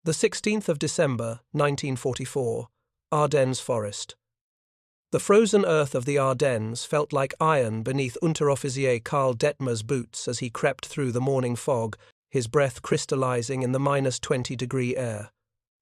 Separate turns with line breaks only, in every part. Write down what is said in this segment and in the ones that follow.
The 16th of December, 1944, Ardennes Forest. The frozen earth of the Ardennes felt like iron beneath Unteroffizier Karl Dettmer's boots as he crept through the morning fog, his breath crystallizing in the -20-degree air.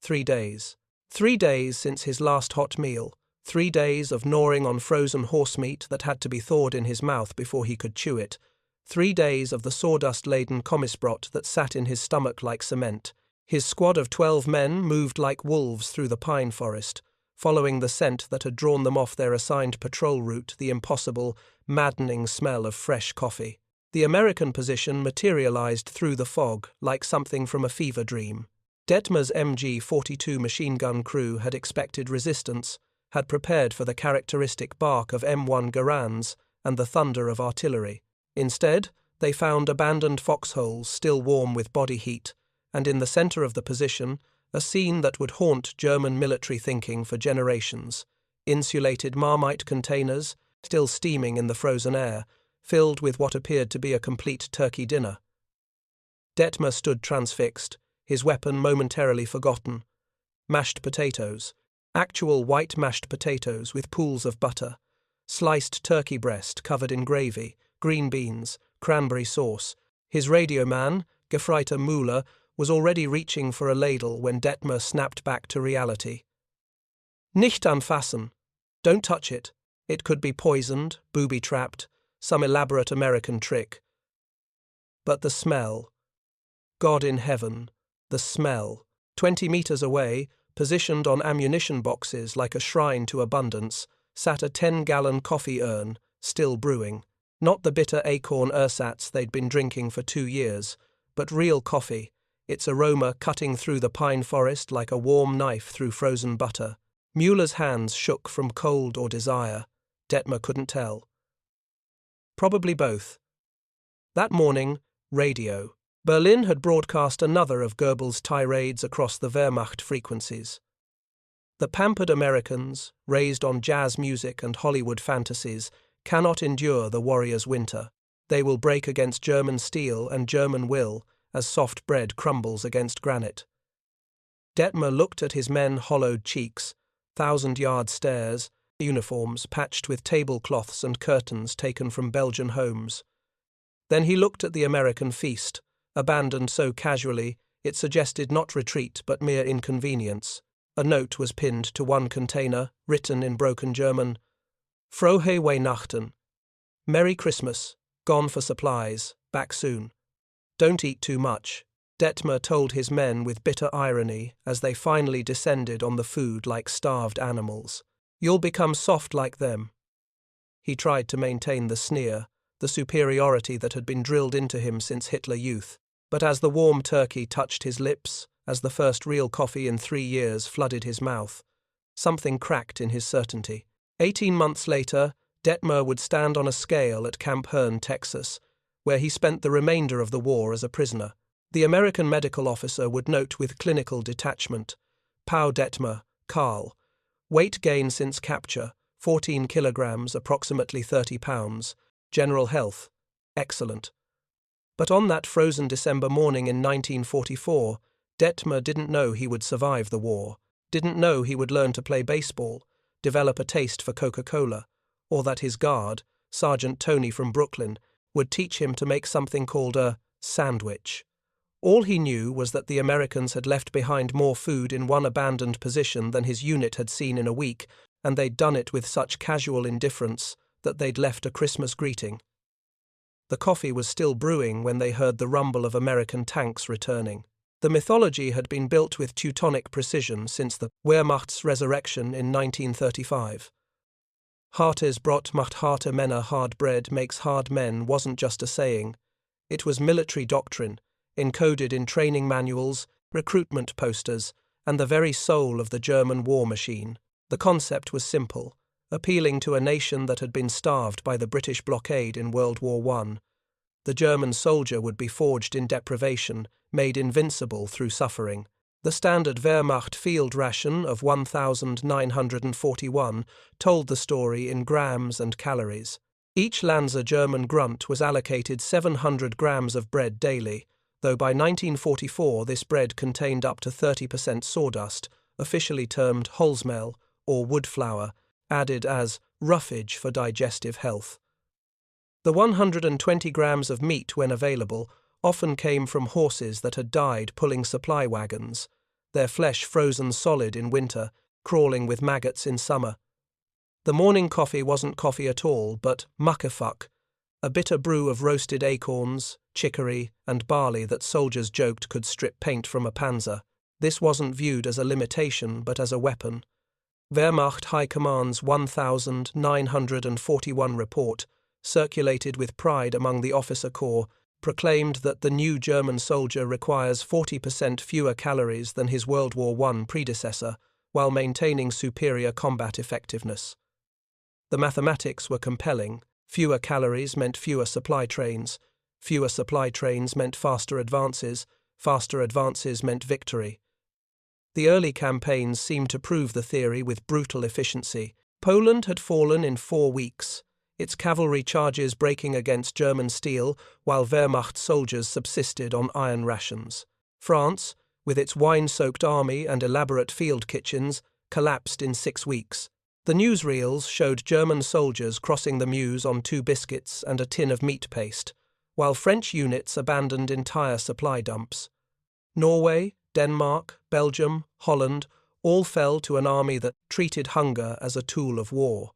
3 days. 3 days since his last hot meal. 3 days of gnawing on frozen horse meat that had to be thawed in his mouth before he could chew it. 3 days of the sawdust-laden kommissbrot that sat in his stomach like cement. His squad of 12 men moved like wolves through the pine forest, following the scent that had drawn them off their assigned patrol route, the impossible, maddening smell of fresh coffee. The American position materialized through the fog like something from a fever dream. Dettmer's MG-42 machine gun crew had expected resistance, had prepared for the characteristic bark of M1 Garands and the thunder of artillery. Instead, they found abandoned foxholes still warm with body heat, and in the center of the position, a scene that would haunt German military thinking for generations: insulated Marmite containers, still steaming in the frozen air, filled with what appeared to be a complete turkey dinner. Dettmer stood transfixed, his weapon momentarily forgotten. Mashed potatoes, actual white mashed potatoes with pools of butter, sliced turkey breast covered in gravy, green beans, cranberry sauce. His radio man, Gefreiter Müller, was already reaching for a ladle when Dettmer snapped back to reality. Nicht anfassen. Don't touch it. It could be poisoned, booby-trapped, some elaborate American trick. But the smell. God in heaven, the smell. 20 meters away, positioned on ammunition boxes like a shrine to abundance, sat a 10-gallon coffee urn, still brewing. Not the bitter acorn ersatz they'd been drinking for 2 years, but real coffee, its aroma cutting through the pine forest like a warm knife through frozen butter. Müller's hands shook from cold or desire. Dettmer couldn't tell. Probably both. That morning, radio. Berlin had broadcast another of Goebbels' tirades across the Wehrmacht frequencies. The pampered Americans, raised on jazz music and Hollywood fantasies, cannot endure the warrior's winter. They will break against German steel and German will, as soft bread crumbles against granite. Dettmer looked at his men hollowed cheeks, 1,000-yard stares, uniforms patched with tablecloths and curtains taken from Belgian homes. Then he looked at the American feast, abandoned so casually it suggested not retreat but mere inconvenience. A note was pinned to one container, written in broken German, Frohe Weihnachten. Merry Christmas, gone for supplies, back soon. Don't eat too much, Dettmer told his men with bitter irony as they finally descended on the food like starved animals. You'll become soft like them. He tried to maintain the sneer, the superiority that had been drilled into him since Hitler Youth, but as the warm turkey touched his lips, as the first real coffee in 3 years flooded his mouth, something cracked in his certainty. 18 months later, Dettmer would stand on a scale at Camp Hearn, Texas, where he spent the remainder of the war as a prisoner. The American medical officer would note with clinical detachment, POW Dettmer, Karl, weight gain since capture, 14 kilograms, approximately 30 pounds, general health, excellent. But on that frozen December morning in 1944, Dettmer didn't know he would survive the war, didn't know he would learn to play baseball, develop a taste for Coca-Cola, or that his guard, Sergeant Tony from Brooklyn, would teach him to make something called a sandwich. All he knew was that the Americans had left behind more food in one abandoned position than his unit had seen in a week, and they'd done it with such casual indifference that they'd left a Christmas greeting. The coffee was still brewing when they heard the rumble of American tanks returning. The mythology had been built with Teutonic precision since the Wehrmacht's resurrection in 1935. Hartes Brot macht harte Männer, hard bread makes hard men wasn't just a saying. It was military doctrine, encoded in training manuals, recruitment posters, and the very soul of the German war machine. The concept was simple, appealing to a nation that had been starved by the British blockade in World War I. The German soldier would be forged in deprivation, made invincible through suffering. The standard Wehrmacht field ration of 1,941 told the story in grams and calories. Each Lanzer German grunt was allocated 700 grams of bread daily, though by 1944 this bread contained up to 30% sawdust, officially termed Holzmehl or wood flour, added as roughage for digestive health. The 120 grams of meat, when available, often came from horses that had died pulling supply wagons, their flesh frozen solid in winter, crawling with maggots in summer. The morning coffee wasn't coffee at all, but muckefuck, a bitter brew of roasted acorns, chicory, and barley that soldiers joked could strip paint from a panzer. This wasn't viewed as a limitation, but as a weapon. Wehrmacht High Command's 1941 report, circulated with pride among the officer corps, proclaimed that the new German soldier requires 40% fewer calories than his World War I predecessor, while maintaining superior combat effectiveness. The mathematics were compelling. Fewer calories meant fewer supply trains meant faster advances meant victory. The early campaigns seemed to prove the theory with brutal efficiency. Poland had fallen in 4 weeks, its cavalry charges breaking against German steel while Wehrmacht soldiers subsisted on iron rations. France, with its wine-soaked army and elaborate field kitchens, collapsed in 6 weeks. The newsreels showed German soldiers crossing the Meuse on 2 biscuits and a tin of meat paste, while French units abandoned entire supply dumps. Norway, Denmark, Belgium, Holland all fell to an army that treated hunger as a tool of war.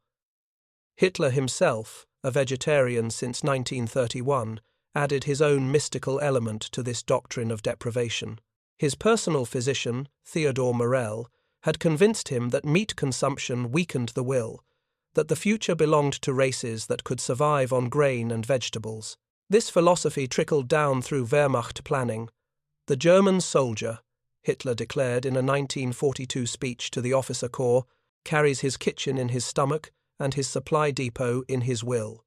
Hitler himself, a vegetarian since 1931, added his own mystical element to this doctrine of deprivation. His personal physician, Theodor Morell, had convinced him that meat consumption weakened the will, that the future belonged to races that could survive on grain and vegetables. This philosophy trickled down through Wehrmacht planning. The German soldier, Hitler declared in a 1942 speech to the officer corps, carries his kitchen in his stomach and his supply depot in his will.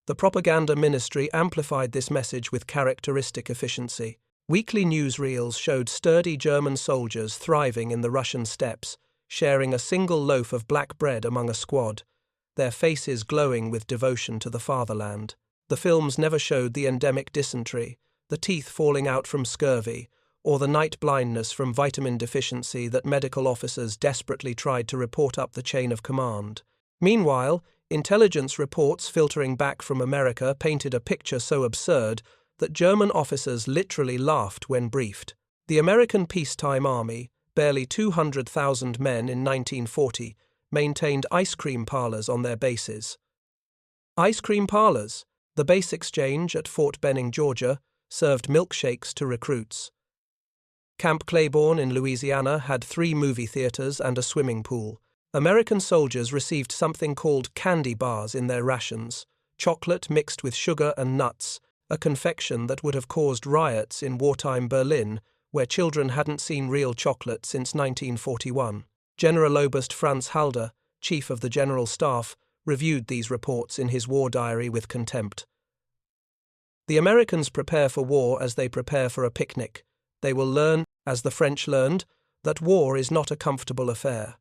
The propaganda ministry amplified this message with characteristic efficiency. Weekly newsreels showed sturdy German soldiers thriving in the Russian steppes, sharing a single loaf of black bread among a squad, their faces glowing with devotion to the fatherland. The films never showed the endemic dysentery, the teeth falling out from scurvy, or the night blindness from vitamin deficiency that medical officers desperately tried to report up the chain of command. Meanwhile, intelligence reports filtering back from America painted a picture so absurd that German officers literally laughed when briefed. The American peacetime army, barely 200,000 men in 1940, maintained ice cream parlors on their bases. Ice cream parlors, the base exchange at Fort Benning, Georgia, served milkshakes to recruits. Camp Claiborne in Louisiana had 3 movie theaters and a swimming pool. American soldiers received something called candy bars in their rations, chocolate mixed with sugar and nuts, a confection that would have caused riots in wartime Berlin, where children hadn't seen real chocolate since 1941. Generaloberst Franz Halder, chief of the General Staff, reviewed these reports in his war diary with contempt. The Americans prepare for war as they prepare for a picnic. They will learn, as the French learned, that war is not a comfortable affair.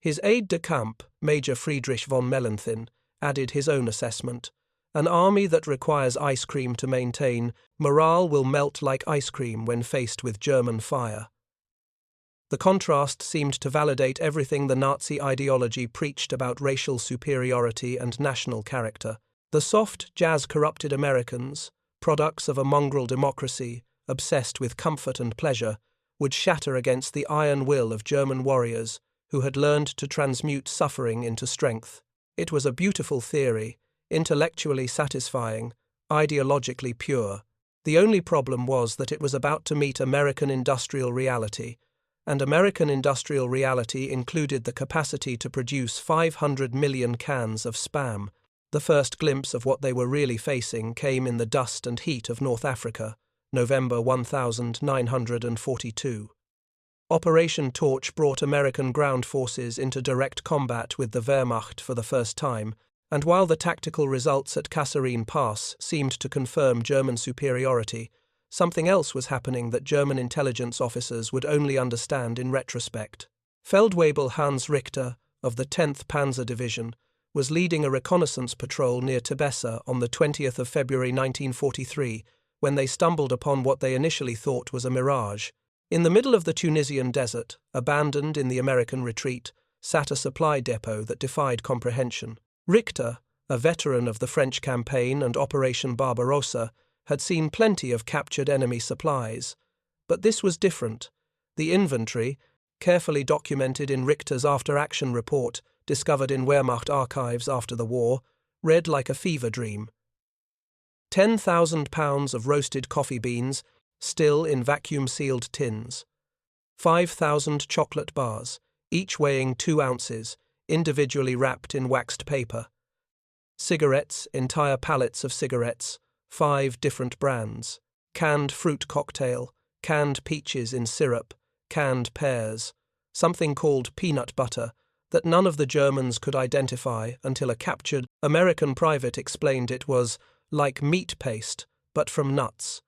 His aide-de-camp, Major Friedrich von Mellenthin, added his own assessment. An army that requires ice cream to maintain, morale will melt like ice cream when faced with German fire. The contrast seemed to validate everything the Nazi ideology preached about racial superiority and national character. The soft, jazz-corrupted Americans, products of a mongrel democracy, obsessed with comfort and pleasure, would shatter against the iron will of German warriors who had learned to transmute suffering into strength. It was a beautiful theory, intellectually satisfying, ideologically pure. The only problem was that it was about to meet American industrial reality, and American industrial reality included the capacity to produce 500 million cans of Spam. The first glimpse of what they were really facing came in the dust and heat of North Africa, November 1942. Operation Torch brought American ground forces into direct combat with the Wehrmacht for the first time, and while the tactical results at Kasserine Pass seemed to confirm German superiority, something else was happening that German intelligence officers would only understand in retrospect. Feldwebel Hans Richter, of the 10th Panzer Division, was leading a reconnaissance patrol near Tebessa on the 20th of February 1943 when they stumbled upon what they initially thought was a mirage. In the middle of the Tunisian desert, abandoned in the American retreat, sat a supply depot that defied comprehension. Richter, a veteran of the French campaign and Operation Barbarossa, had seen plenty of captured enemy supplies. But this was different. The inventory, carefully documented in Richter's after-action report, discovered in Wehrmacht archives after the war, read like a fever dream. 10,000 pounds of roasted coffee beans, still in vacuum-sealed tins. 5,000 chocolate bars, each weighing 2 ounces, individually wrapped in waxed paper. Cigarettes, entire pallets of cigarettes, 5 different brands. Canned fruit cocktail, canned peaches in syrup, canned pears, something called peanut butter that none of the Germans could identify until a captured American private explained it was like meat paste, but from nuts.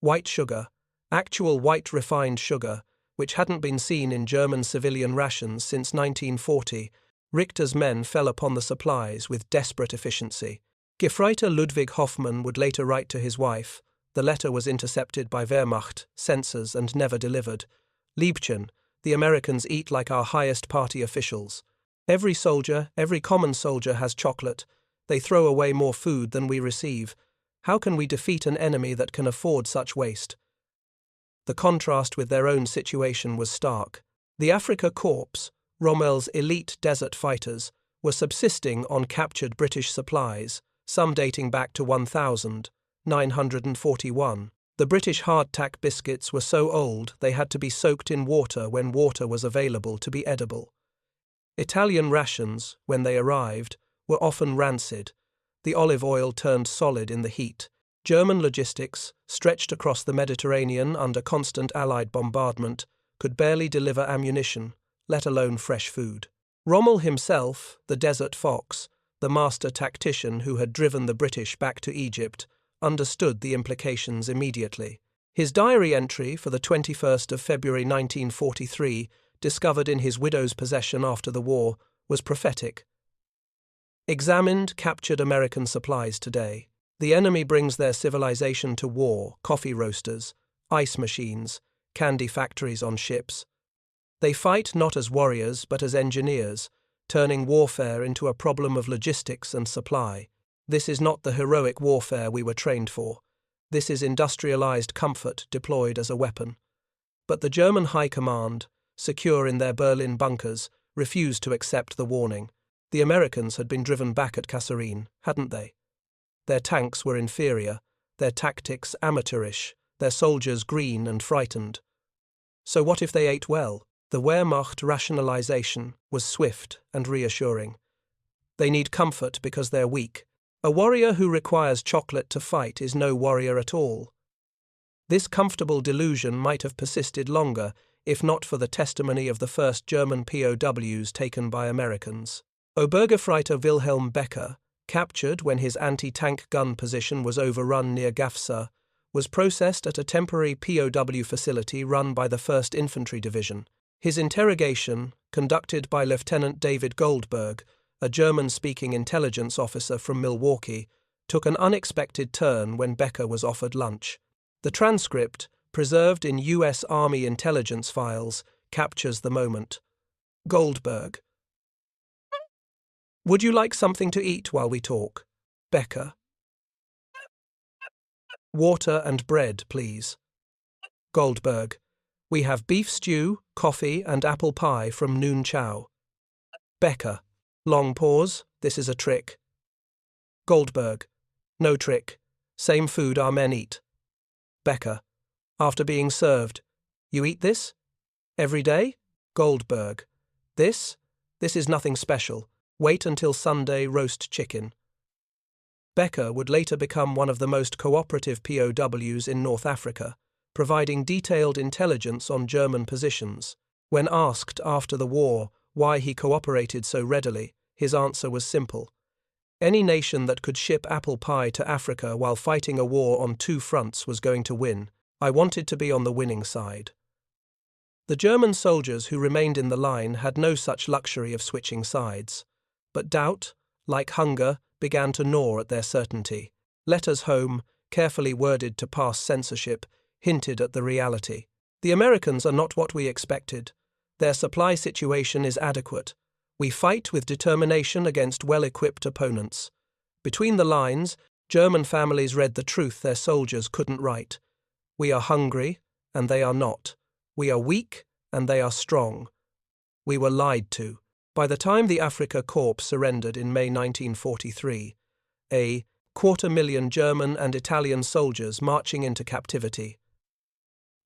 White sugar, actual white refined sugar, which hadn't been seen in German civilian rations since 1940, Richter's men fell upon the supplies with desperate efficiency. Gefreiter Ludwig Hoffmann would later write to his wife. The letter was intercepted by Wehrmacht censors and never delivered. Liebchen, the Americans eat like our highest party officials. Every soldier, every common soldier has chocolate. They throw away more food than we receive. How can we defeat an enemy that can afford such waste? The contrast with their own situation was stark. The Afrika Korps, Rommel's elite desert fighters, were subsisting on captured British supplies, some dating back to 1941. The British hardtack biscuits were so old they had to be soaked in water when water was available to be edible. Italian rations, when they arrived, were often rancid. The olive oil turned solid in the heat. German logistics, stretched across the Mediterranean under constant Allied bombardment, could barely deliver ammunition, let alone fresh food. Rommel himself, the Desert Fox, the master tactician who had driven the British back to Egypt, understood the implications immediately. His diary entry for the 21st of February 1943, discovered in his widow's possession after the war, was prophetic. Examined captured American supplies today. The enemy brings their civilization to war, coffee roasters, ice machines, candy factories on ships. They fight not as warriors but as engineers, turning warfare into a problem of logistics and supply. This is not the heroic warfare we were trained for. This is industrialized comfort deployed as a weapon. But the German High Command, secure in their Berlin bunkers, refused to accept the warning. The Americans had been driven back at Kasserine, hadn't they? Their tanks were inferior, their tactics amateurish, their soldiers green and frightened. So what if they ate well? The Wehrmacht rationalization was swift and reassuring. They need comfort because they're weak. A warrior who requires chocolate to fight is no warrior at all. This comfortable delusion might have persisted longer, if not for the testimony of the first German POWs taken by Americans. Obergefreiter Wilhelm Becker, captured when his anti-tank gun position was overrun near Gafsa, was processed at a temporary POW facility run by the 1st Infantry Division. His interrogation, conducted by Lieutenant David Goldberg, a German-speaking intelligence officer from Milwaukee, took an unexpected turn when Becker was offered lunch. The transcript, preserved in U.S. Army intelligence files, captures the moment. Goldberg: "Would you like something to eat while we talk?" Becker: "Water and bread, please." Goldberg: "We have beef stew, coffee and apple pie from Noon Chow." Becker: Long pause, this is a trick. Goldberg: "No trick. Same food our men eat." Becker: "After being served, you eat this? Every day?" Goldberg: This is nothing special. Wait until Sunday roast chicken." Becker would later become one of the most cooperative POWs in North Africa, providing detailed intelligence on German positions. When asked after the war why he cooperated so readily, his answer was simple. Any nation that could ship apple pie to Africa while fighting a war on 2 fronts was going to win. I wanted to be on the winning side. The German soldiers who remained in the line had no such luxury of switching sides. But doubt, like hunger, began to gnaw at their certainty. Letters home, carefully worded to pass censorship, hinted at the reality. The Americans are not what we expected. Their supply situation is adequate. We fight with determination against well-equipped opponents. Between the lines, German families read the truth their soldiers couldn't write. We are hungry, and they are not. We are weak, and they are strong. We were lied to. By the time the Afrika Korps surrendered in May 1943, a 250,000 German and Italian soldiers marching into captivity.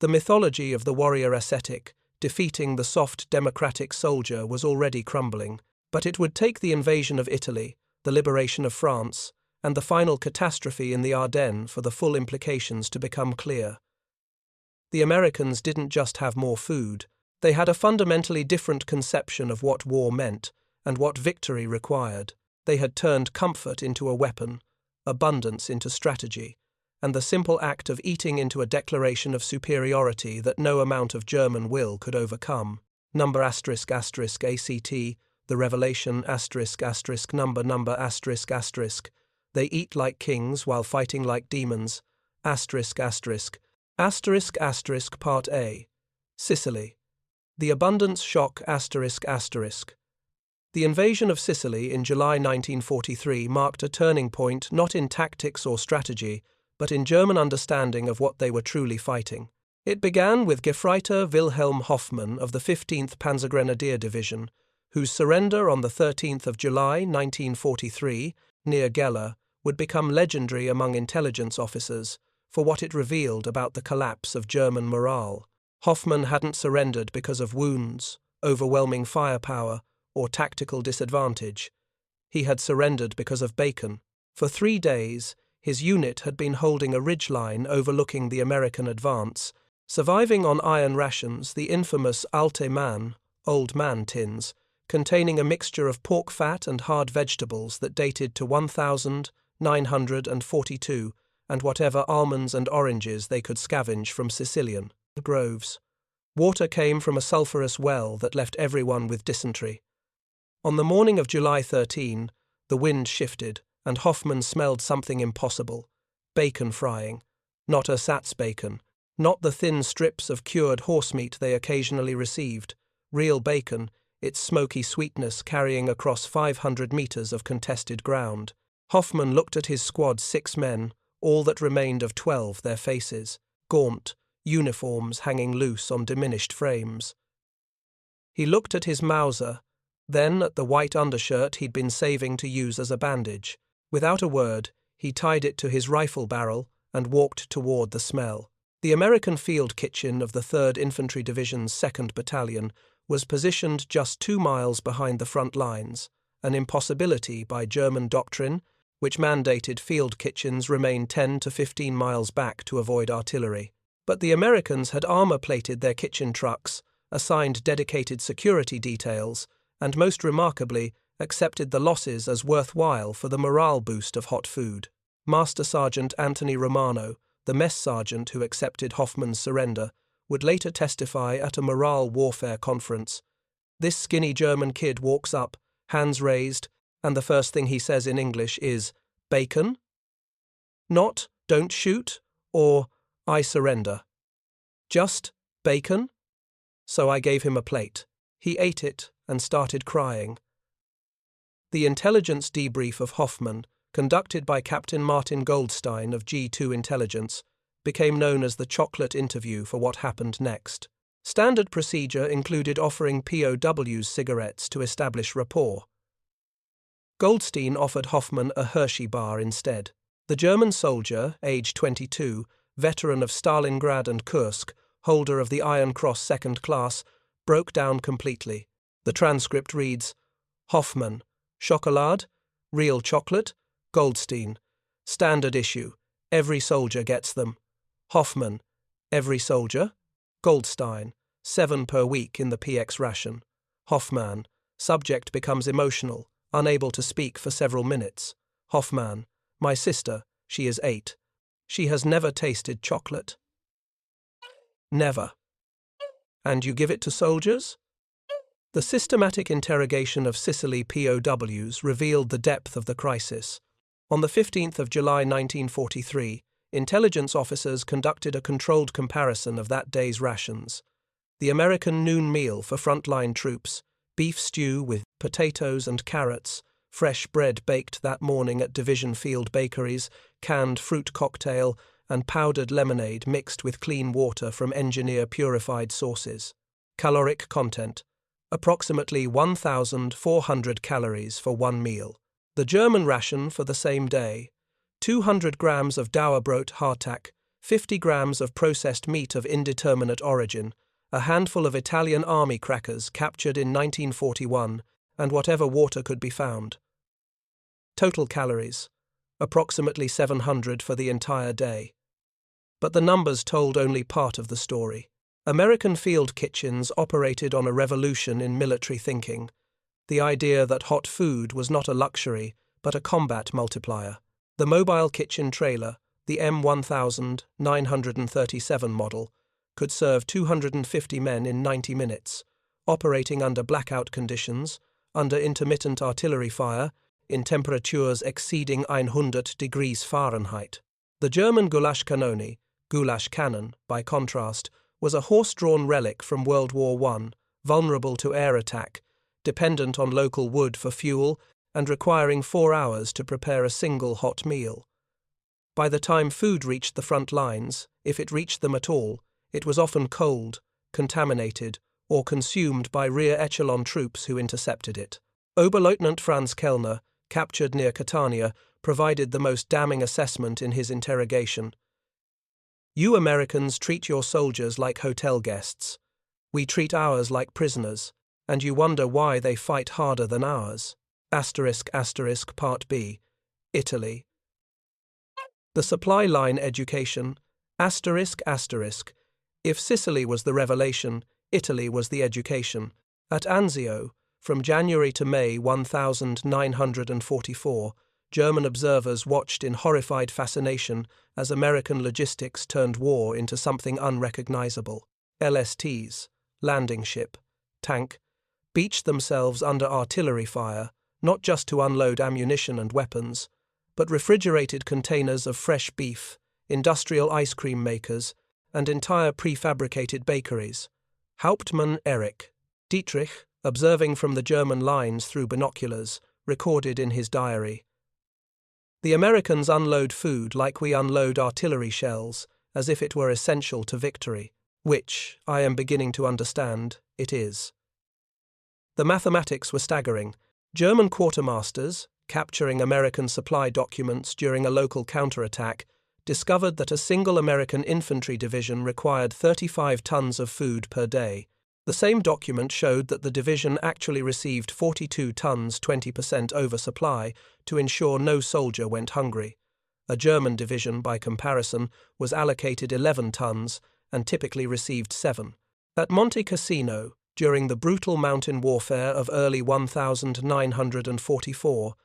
The mythology of the warrior ascetic, defeating the soft democratic soldier, was already crumbling, but it would take the invasion of Italy, the liberation of France, and the final catastrophe in the Ardennes for the full implications to become clear. The Americans didn't just have more food, they had a fundamentally different conception of what war meant and what victory required. They had turned comfort into a weapon, abundance into strategy, and the simple act of eating into a declaration of superiority that no amount of German will could overcome. ***ACT, the revelation ***, they eat like kings while fighting like demons. Part A. Sicily. The abundance shock The invasion of Sicily in July 1943 marked a turning point not in tactics or strategy, but in German understanding of what they were truly fighting. It began with Gefreiter Wilhelm Hoffmann of the 15th Panzergrenadier Division, whose surrender on the 13th of July 1943, near Gela, would become legendary among intelligence officers for what it revealed about the collapse of German morale. Hoffmann hadn't surrendered because of wounds, overwhelming firepower, or tactical disadvantage. He had surrendered because of bacon. For 3 days, his unit had been holding a ridgeline overlooking the American advance, surviving on iron rations, the infamous alte Mann, old man tins, containing a mixture of pork fat and hard vegetables that dated to 1942, and whatever almonds and oranges they could scavenge from Sicilian groves. Water came from a sulphurous well that left everyone with dysentery. On the morning of July 13, the wind shifted, and Hoffmann smelled something impossible: bacon frying. Not ersatz bacon, not the thin strips of cured horsemeat they occasionally received. Real bacon, its smoky sweetness carrying across 500 meters of contested ground. Hoffmann looked at his squad's 6 men, all that remained of 12, their faces, gaunt, uniforms hanging loose on diminished frames. He looked at his Mauser, then at the white undershirt he'd been saving to use as a bandage. Without a word, he tied it to his rifle barrel and walked toward the smell. The American field kitchen of the 3rd Infantry Division's 2nd Battalion was positioned just 2 miles behind the front lines, an impossibility by German doctrine, which mandated field kitchens remain 10 to 15 miles back to avoid artillery. But the Americans had armor-plated their kitchen trucks, assigned dedicated security details, and most remarkably, accepted the losses as worthwhile for the morale boost of hot food. Master Sergeant Anthony Romano, the mess sergeant who accepted Hoffmann's surrender, would later testify at a morale warfare conference. This skinny German kid walks up, hands raised, and the first thing he says in English is, "Bacon?" Not, "Don't shoot," or "I surrender." Just, "Bacon?" So I gave him a plate. He ate it and started crying. The intelligence debrief of Hoffmann, conducted by Captain Martin Goldstein of G2 Intelligence, became known as the chocolate interview for what happened next. Standard procedure included offering POWs cigarettes to establish rapport. Goldstein offered Hoffmann a Hershey bar instead. The German soldier, age 22, veteran of Stalingrad and Kursk, holder of the Iron Cross 2nd Class, broke down completely. The transcript reads, Hoffmann, chocolade, real chocolate, Goldstein, standard issue, every soldier gets them. Hoffmann, every soldier? Goldstein, 7 per week in the PX ration. Hoffmann, subject becomes emotional, unable to speak for several minutes. Hoffmann, my sister, she is 8. She has never tasted chocolate. Never. And you give it to soldiers? The systematic interrogation of Sicily POWs revealed the depth of the crisis. On the 15th of July 1943, intelligence officers conducted a controlled comparison of that day's rations. The American noon meal for frontline troops, beef stew with potatoes and carrots, fresh bread baked that morning at division field bakeries, canned fruit cocktail, and powdered lemonade mixed with clean water from engineer-purified sources. Caloric content: approximately 1,400 calories for one meal. The German ration for the same day: 200 grams of Dauerbrot hardtack, 50 grams of processed meat of indeterminate origin, a handful of Italian army crackers captured in 1941, and whatever water could be found. Total calories: approximately 700 for the entire day. But the numbers told only part of the story. American field kitchens operated on a revolution in military thinking, the idea that hot food was not a luxury but a combat multiplier. The mobile kitchen trailer, the M1937 model, could serve 250 men in 90 minutes, operating under blackout conditions, under intermittent artillery fire, in temperatures exceeding 100 degrees Fahrenheit. The German Gulaschkanone, goulash cannon, by contrast, was a horse-drawn relic from World War I, vulnerable to air attack, dependent on local wood for fuel, and requiring 4 hours to prepare a single hot meal. By the time food reached the front lines, if it reached them at all, it was often cold, contaminated, or consumed by rear echelon troops who intercepted it. Oberleutnant Franz Kellner, captured near Catania, provided the most damning assessment in his interrogation. "You Americans treat your soldiers like hotel guests. We treat ours like prisoners, and you wonder why they fight harder than ours." *** Part B. Italy. The supply line education. If Sicily was the revelation, Italy was the education. At Anzio, from January to May 1944, German observers watched in horrified fascination as American logistics turned war into something unrecognizable. LSTs, landing ship, tank, beached themselves under artillery fire, not just to unload ammunition and weapons, but refrigerated containers of fresh beef, industrial ice cream makers, and entire prefabricated bakeries. Hauptmann Erich Dietrich, observing from the German lines through binoculars, recorded in his diary, "The Americans unload food like we unload artillery shells, as if it were essential to victory, which, I am beginning to understand, it is." The mathematics were staggering. German quartermasters, capturing American supply documents during a local counterattack, discovered that a single American infantry division required 35 tons of food per day. The same document showed that the division actually received 42 tons, 20% oversupply, to ensure no soldier went hungry. A German division, by comparison, was allocated 11 tons and typically received 7. At Monte Cassino, during the brutal mountain warfare of early 1944,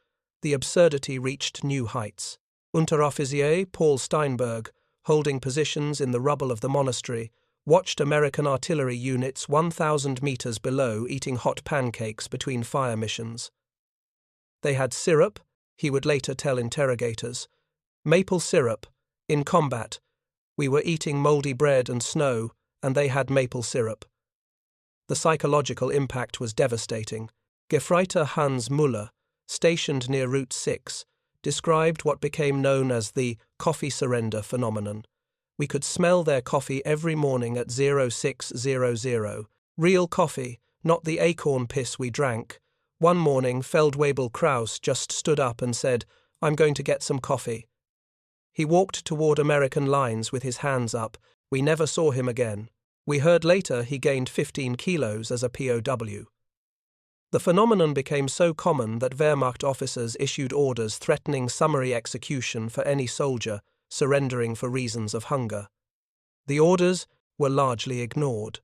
the absurdity reached new heights. Unteroffizier Paul Steinberg, holding positions in the rubble of the monastery, watched American artillery units 1,000 meters below eating hot pancakes between fire missions. They had syrup, he would later tell interrogators. Maple syrup. In combat, we were eating moldy bread and snow, and they had maple syrup. The psychological impact was devastating. Gefreiter Hans Müller, stationed near Route 6, described what became known as the coffee surrender phenomenon. We could smell their coffee every morning at 0600. Real coffee, not the acorn piss we drank. One morning, Feldwebel Kraus just stood up and said, "I'm going to get some coffee." He walked toward American lines with his hands up. We never saw him again. We heard later he gained 15 kilos as a POW. The phenomenon became so common that Wehrmacht officers issued orders threatening summary execution for any soldier surrendering for reasons of hunger. The orders were largely ignored.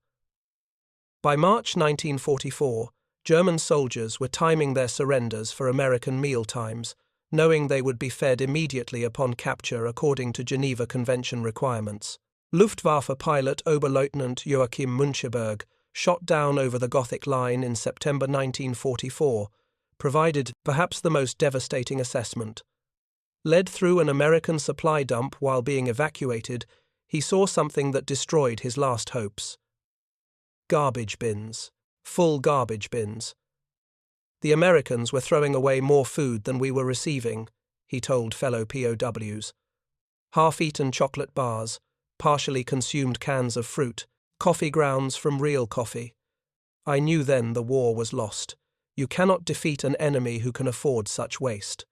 By March 1944, German soldiers were timing their surrenders for American meal times, knowing they would be fed immediately upon capture according to Geneva Convention requirements. Luftwaffe pilot Oberleutnant Joachim Müncheberg, shot down over the Gothic Line in September 1944, provided perhaps the most devastating assessment. Led through an American supply dump while being evacuated, he saw something that destroyed his last hopes. Garbage bins. Full garbage bins. The Americans were throwing away more food than we were receiving, he told fellow POWs. Half-eaten chocolate bars, partially consumed cans of fruit, coffee grounds from real coffee. I knew then the war was lost. You cannot defeat an enemy who can afford such waste.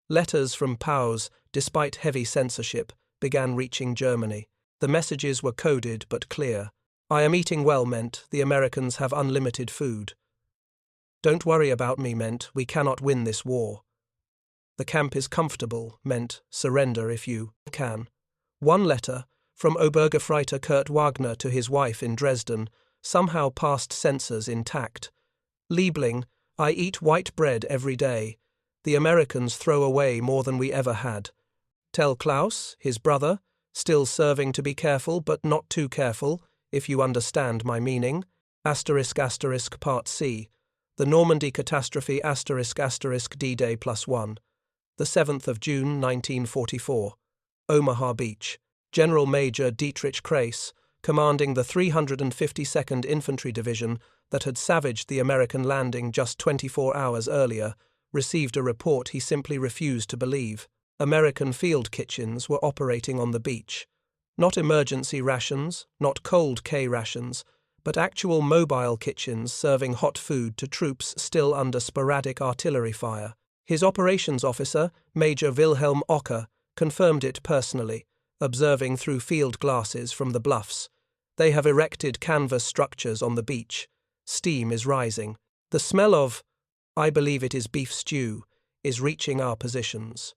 Letters from POWs, despite heavy censorship, began reaching Germany. The messages were coded but clear. I am eating well meant the Americans have unlimited food. Don't worry about me meant we cannot win this war. The camp is comfortable meant surrender if you can. One letter, from Obergefreiter Kurt Wagner to his wife in Dresden, somehow passed censors intact. Liebling, I eat white bread every day. The Americans throw away more than we ever had. Tell Klaus, his brother, still serving to be careful but not too careful, if you understand my meaning. *** Part C. The Normandy Catastrophe ** D-Day +1. The 7th of June 1944. Omaha Beach. General Major Dietrich Krase, commanding the 352nd Infantry Division that had savaged the American landing just 24 hours earlier, received a report he simply refused to believe. American field kitchens were operating on the beach. Not emergency rations, not cold K rations, but actual mobile kitchens serving hot food to troops still under sporadic artillery fire. His operations officer, Major Wilhelm Ocker, confirmed it personally, observing through field glasses from the bluffs. They have erected canvas structures on the beach. Steam is rising. The smell of, I believe it is beef stew, is reaching our positions.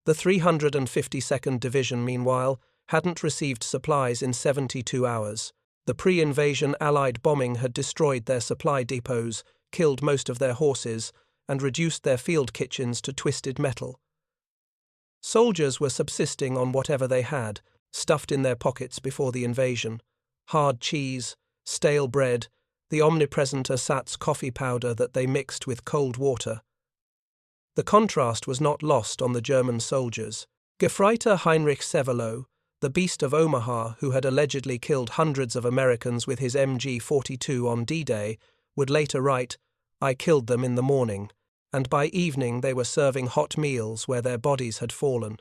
The 352nd Division, meanwhile, hadn't received supplies in 72 hours. The pre-invasion Allied bombing had destroyed their supply depots, killed most of their horses, and reduced their field kitchens to twisted metal. Soldiers were subsisting on whatever they had, stuffed in their pockets before the invasion. Hard cheese, stale bread, the omnipresent ersatz coffee powder that they mixed with cold water. The contrast was not lost on the German soldiers. Gefreiter Heinrich Severloh, the Beast of Omaha who had allegedly killed hundreds of Americans with his MG-42 on D-Day, would later write, I killed them in the morning, and by evening they were serving hot meals where their bodies had fallen.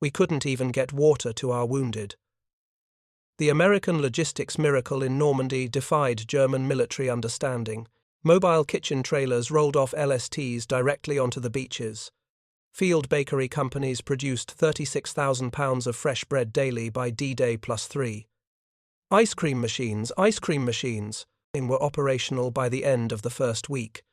We couldn't even get water to our wounded. The American logistics miracle in Normandy defied German military understanding. Mobile kitchen trailers rolled off LSTs directly onto the beaches. Field bakery companies produced 36,000 pounds of fresh bread daily by D-Day +3. Ice cream machines were operational by the end of the first week.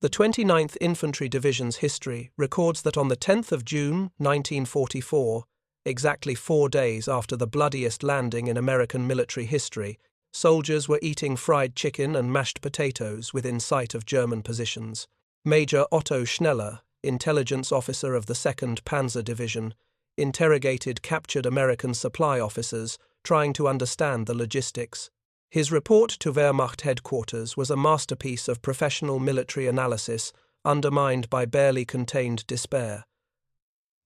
The 29th Infantry Division's history records that on the 10th of June 1944, exactly 4 days after the bloodiest landing in American military history, soldiers were eating fried chicken and mashed potatoes within sight of German positions. Major Otto Schneller, intelligence officer of the 2nd Panzer Division, interrogated captured American supply officers, trying to understand the logistics. His report to Wehrmacht headquarters was a masterpiece of professional military analysis, undermined by barely contained despair.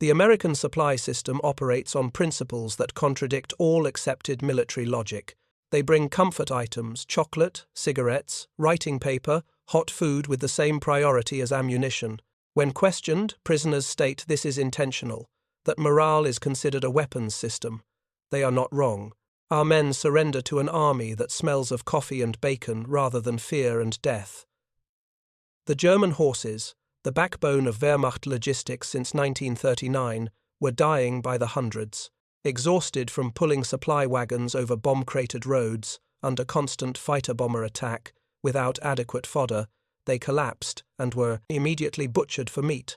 The American supply system operates on principles that contradict all accepted military logic. They bring comfort items, chocolate, cigarettes, writing paper, hot food with the same priority as ammunition. When questioned, prisoners state this is intentional, that morale is considered a weapons system. They are not wrong. Our men surrender to an army that smells of coffee and bacon rather than fear and death. The German horses, the backbone of Wehrmacht logistics since 1939, were dying by the hundreds. Exhausted from pulling supply wagons over bomb-cratered roads, under constant fighter-bomber attack, without adequate fodder, they collapsed and were immediately butchered for meat.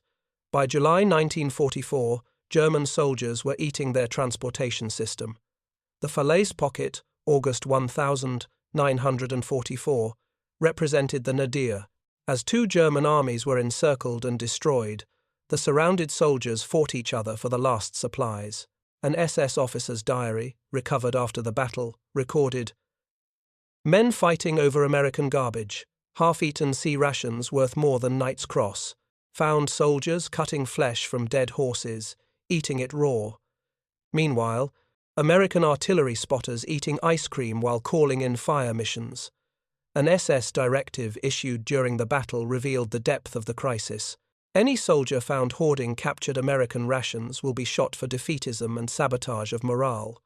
By July 1944, German soldiers were eating their transportation system. The Falaise Pocket, August 1944, represented the nadir. As 2 German armies were encircled and destroyed, the surrounded soldiers fought each other for the last supplies. An SS officer's diary, recovered after the battle, recorded, "Men fighting over American garbage, half-eaten sea rations worth more than Knight's Cross. found soldiers cutting flesh from dead horses, eating it raw. Meanwhile, American artillery spotters eating ice cream while calling in fire missions. An SS directive issued during the battle revealed the depth of the crisis. Any soldier found hoarding captured American rations will be shot for defeatism and sabotage of morale.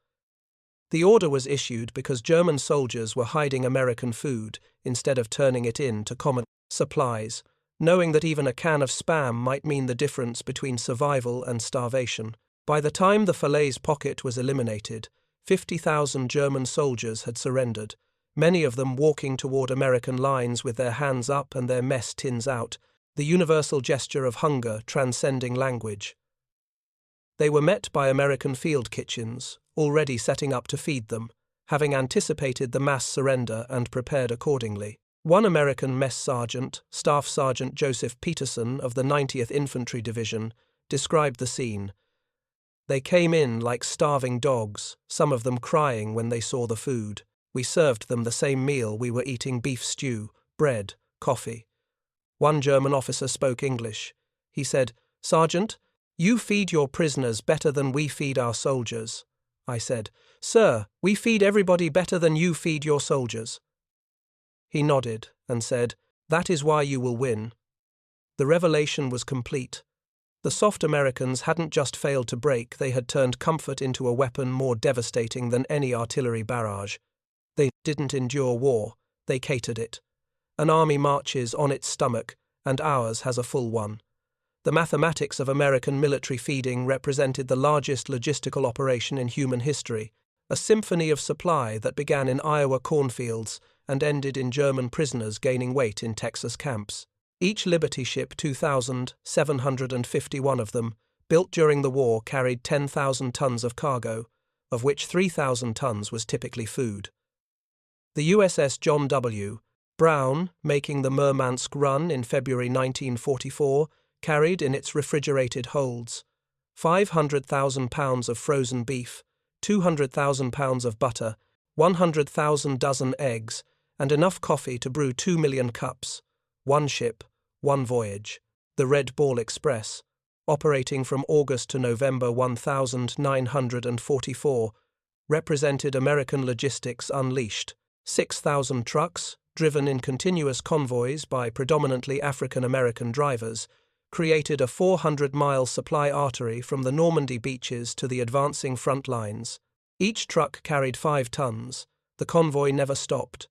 The order was issued because German soldiers were hiding American food instead of turning it in to common supplies, knowing that even a can of Spam might mean the difference between survival and starvation. By the time the Falaise pocket was eliminated, 50,000 German soldiers had surrendered, many of them walking toward American lines with their hands up and their mess tins out, the universal gesture of hunger transcending language. They were met by American field kitchens, already setting up to feed them, having anticipated the mass surrender and prepared accordingly. One American mess sergeant, Staff Sergeant Joseph Peterson of the 90th Infantry Division, described the scene. They came in like starving dogs, some of them crying when they saw the food. We served them the same meal we were eating: beef stew, bread, coffee. One German officer spoke English. He said, "Sergeant, you feed your prisoners better than we feed our soldiers." I said, "Sir, we feed everybody better than you feed your soldiers." He nodded and said, "That is why you will win." The revelation was complete. The soft Americans hadn't just failed to break, they had turned comfort into a weapon more devastating than any artillery barrage. They didn't endure war, they catered it. An army marches on its stomach, and ours has a full one. The mathematics of American military feeding represented the largest logistical operation in human history, a symphony of supply that began in Iowa cornfields and ended in German prisoners gaining weight in Texas camps. Each Liberty ship, 2,751 of them, built during the war, carried 10,000 tons of cargo, of which 3,000 tons was typically food. The USS John W. Brown, making the Murmansk run in February 1944, carried in its refrigerated holds 500,000 pounds of frozen beef, 200,000 pounds of butter, 100,000 dozen eggs, and enough coffee to brew 2 million cups. One ship, one voyage. The Red Ball Express, operating from August to November 1944, represented American logistics unleashed. 6,000 trucks, driven in continuous convoys by predominantly African-American drivers, created a 400-mile supply artery from the Normandy beaches to the advancing front lines. Each truck carried 5 tons. The convoy never stopped.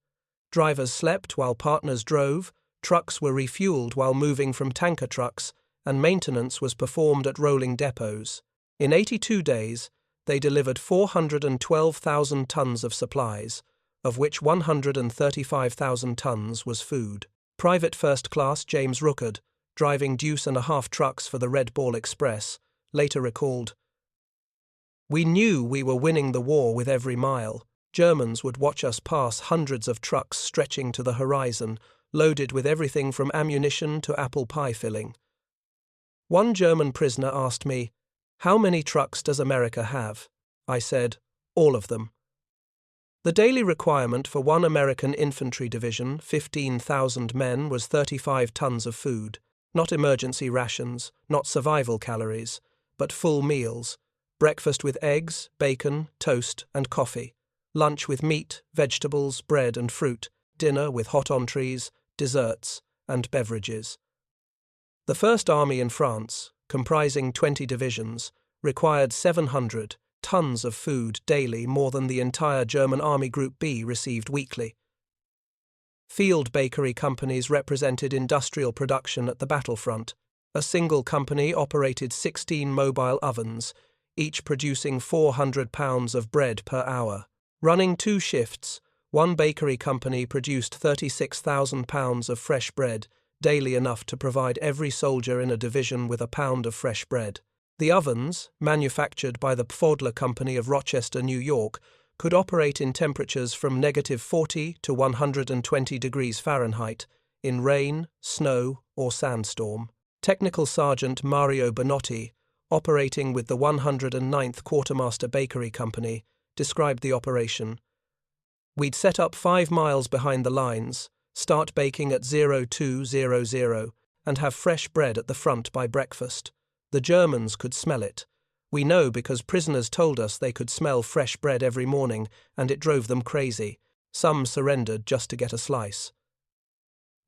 Drivers slept while partners drove, trucks were refueled while moving from tanker trucks, and maintenance was performed at rolling depots. In 82 days, they delivered 412,000 tons of supplies, of which 135,000 tons was food. Private First Class James Rookard, driving deuce-and-a-half trucks for the Red Ball Express, later recalled, "We knew we were winning the war with every mile. Germans would watch us pass hundreds of trucks stretching to the horizon, loaded with everything from ammunition to apple pie filling." One German prisoner asked me, "How many trucks does America have?" I said, "All of them." The daily requirement for one American infantry division, 15,000 men, was 35 tons of food, not emergency rations, not survival calories, but full meals, breakfast with eggs, bacon, toast, and coffee, lunch with meat, vegetables, bread, and fruit, dinner with hot entrees, desserts, and beverages. The First Army in France, comprising 20 divisions, required 700 tons of food daily, more than the entire German Army Group B received weekly. Field bakery companies represented industrial production at the battlefront. A single company operated 16 mobile ovens, each producing 400 pounds of bread per hour. Running 2 shifts, one bakery company produced 36,000 pounds of fresh bread, daily, enough to provide every soldier in a division with a pound of fresh bread. The ovens, manufactured by the Pfaudler Company of Rochester, New York, could operate in temperatures from -40 to 120 degrees Fahrenheit, in rain, snow, or sandstorm. Technical Sergeant Mario Benotti, operating with the 109th Quartermaster Bakery Company, described the operation. "We'd set up 5 miles behind the lines, start baking at 0200, and have fresh bread at the front by breakfast. The Germans could smell it. We know because prisoners told us they could smell fresh bread every morning, and it drove them crazy. Some surrendered just to get a slice.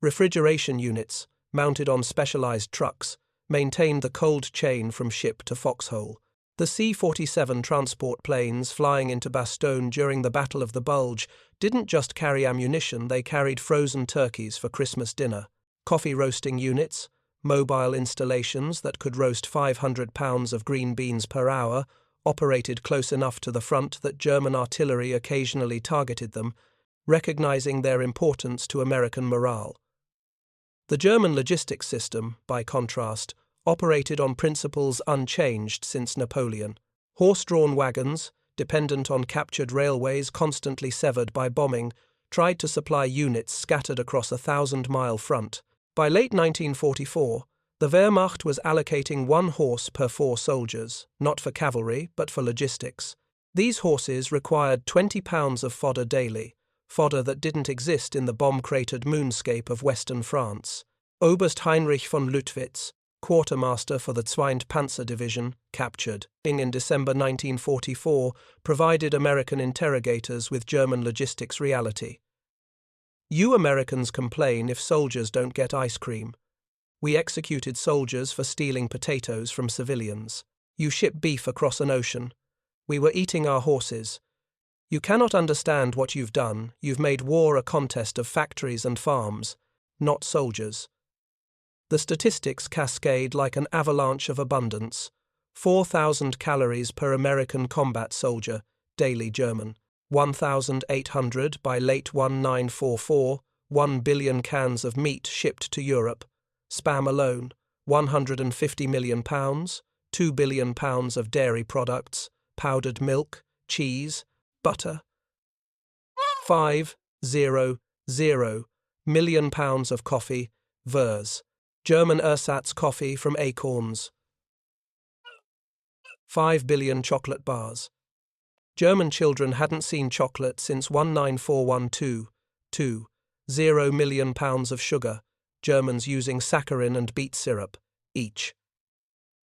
Refrigeration units, mounted on specialized trucks, maintained the cold chain from ship to foxhole. The C-47 transport planes flying into Bastogne during the Battle of the Bulge didn't just carry ammunition, they carried frozen turkeys for Christmas dinner. Coffee roasting units, mobile installations that could roast 500 pounds of green beans per hour, operated close enough to the front that German artillery occasionally targeted them, recognizing their importance to American morale. The German logistics system, by contrast, operated on principles unchanged since Napoleon. Horse-drawn wagons, dependent on captured railways constantly severed by bombing, tried to supply units scattered across a 1,000-mile front. By late 1944, the Wehrmacht was allocating 1 horse per 4 soldiers, not for cavalry, but for logistics. These horses required 20 pounds of fodder daily, fodder that didn't exist in the bomb-cratered moonscape of western France. Oberst Heinrich von Luttwitz, quartermaster for the 2nd Panzer Division, captured in December 1944, provided American interrogators with German logistics reality. You Americans complain if soldiers don't get ice cream. We executed soldiers for stealing potatoes from civilians. You ship beef across an ocean. We were eating our horses. You cannot understand what you've done. You've made war a contest of factories and farms, not soldiers. The statistics cascade like an avalanche of abundance. 4,000 calories per American combat soldier, daily German. 1,800 by late 1944, 1 billion cans of meat shipped to Europe. Spam alone, 150 million pounds, 2 billion pounds of dairy products, powdered milk, cheese, butter. 500 million pounds of coffee, Vers. German ersatz coffee from acorns. 5 billion chocolate bars. German children hadn't seen chocolate since 1941-2. 0 million pounds of sugar, Germans using saccharin and beet syrup, each.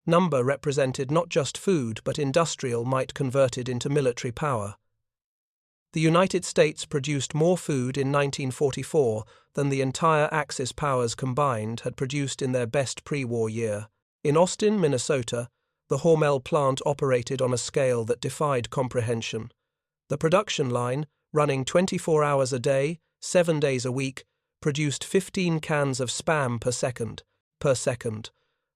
Number represented not just food but industrial might converted into military power. The United States produced more food in 1944 than the entire Axis powers combined had produced in their best pre-war year. In Austin, Minnesota, the Hormel plant operated on a scale that defied comprehension. The production line, running 24 hours a day, 7 days a week, produced 15 cans of Spam per second.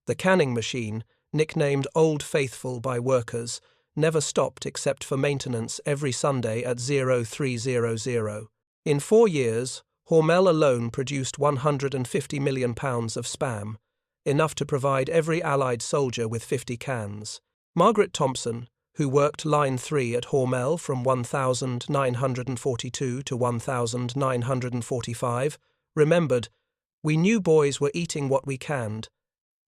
The canning machine, nicknamed Old Faithful by workers, never stopped except for maintenance every Sunday at 0300. In 4 years, Hormel alone produced 150 million pounds of Spam, enough to provide every Allied soldier with 50 cans. Margaret Thompson, who worked Line 3 at Hormel from 1942 to 1945, remembered, "We knew boys were eating what we canned.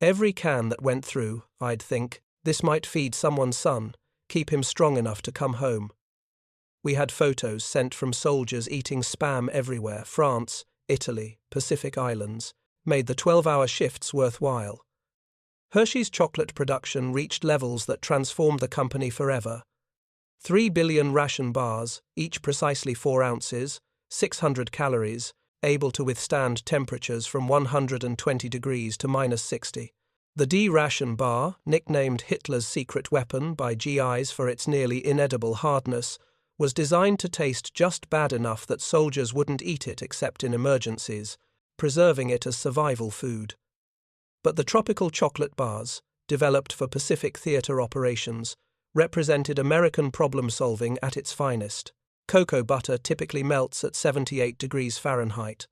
Every can that went through, I'd think, this might feed someone's son, keep him strong enough to come home." We had photos sent from soldiers eating Spam everywhere. France, Italy, Pacific Islands, made the 12-hour shifts worthwhile. Hershey's chocolate production reached levels that transformed the company forever. 3 billion ration bars, each precisely 4 ounces, 600 calories, able to withstand temperatures from 120 degrees to -60. The D-ration bar, nicknamed Hitler's secret weapon by GIs for its nearly inedible hardness, was designed to taste just bad enough that soldiers wouldn't eat it except in emergencies, preserving it as survival food. But the tropical chocolate bars, developed for Pacific theater operations, represented American problem-solving at its finest. Cocoa butter typically melts at 78 degrees Fahrenheit.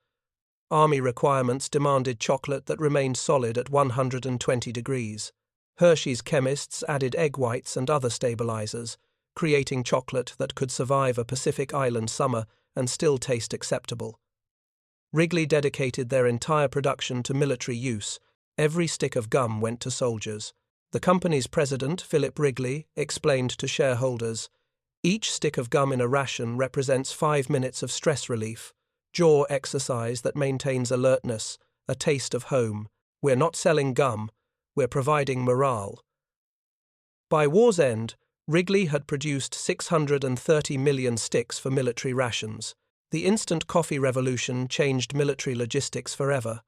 Army requirements demanded chocolate that remained solid at 120 degrees. Hershey's chemists added egg whites and other stabilizers, creating chocolate that could survive a Pacific Island summer and still taste acceptable. Wrigley dedicated their entire production to military use. Every stick of gum went to soldiers. The company's president, Philip Wrigley, explained to shareholders, "Each stick of gum in a ration represents 5 minutes of stress relief, jaw exercise that maintains alertness, a taste of home." We're not selling gum, we're providing morale. By war's end, Wrigley had produced 630 million sticks for military rations. The instant coffee revolution changed military logistics forever.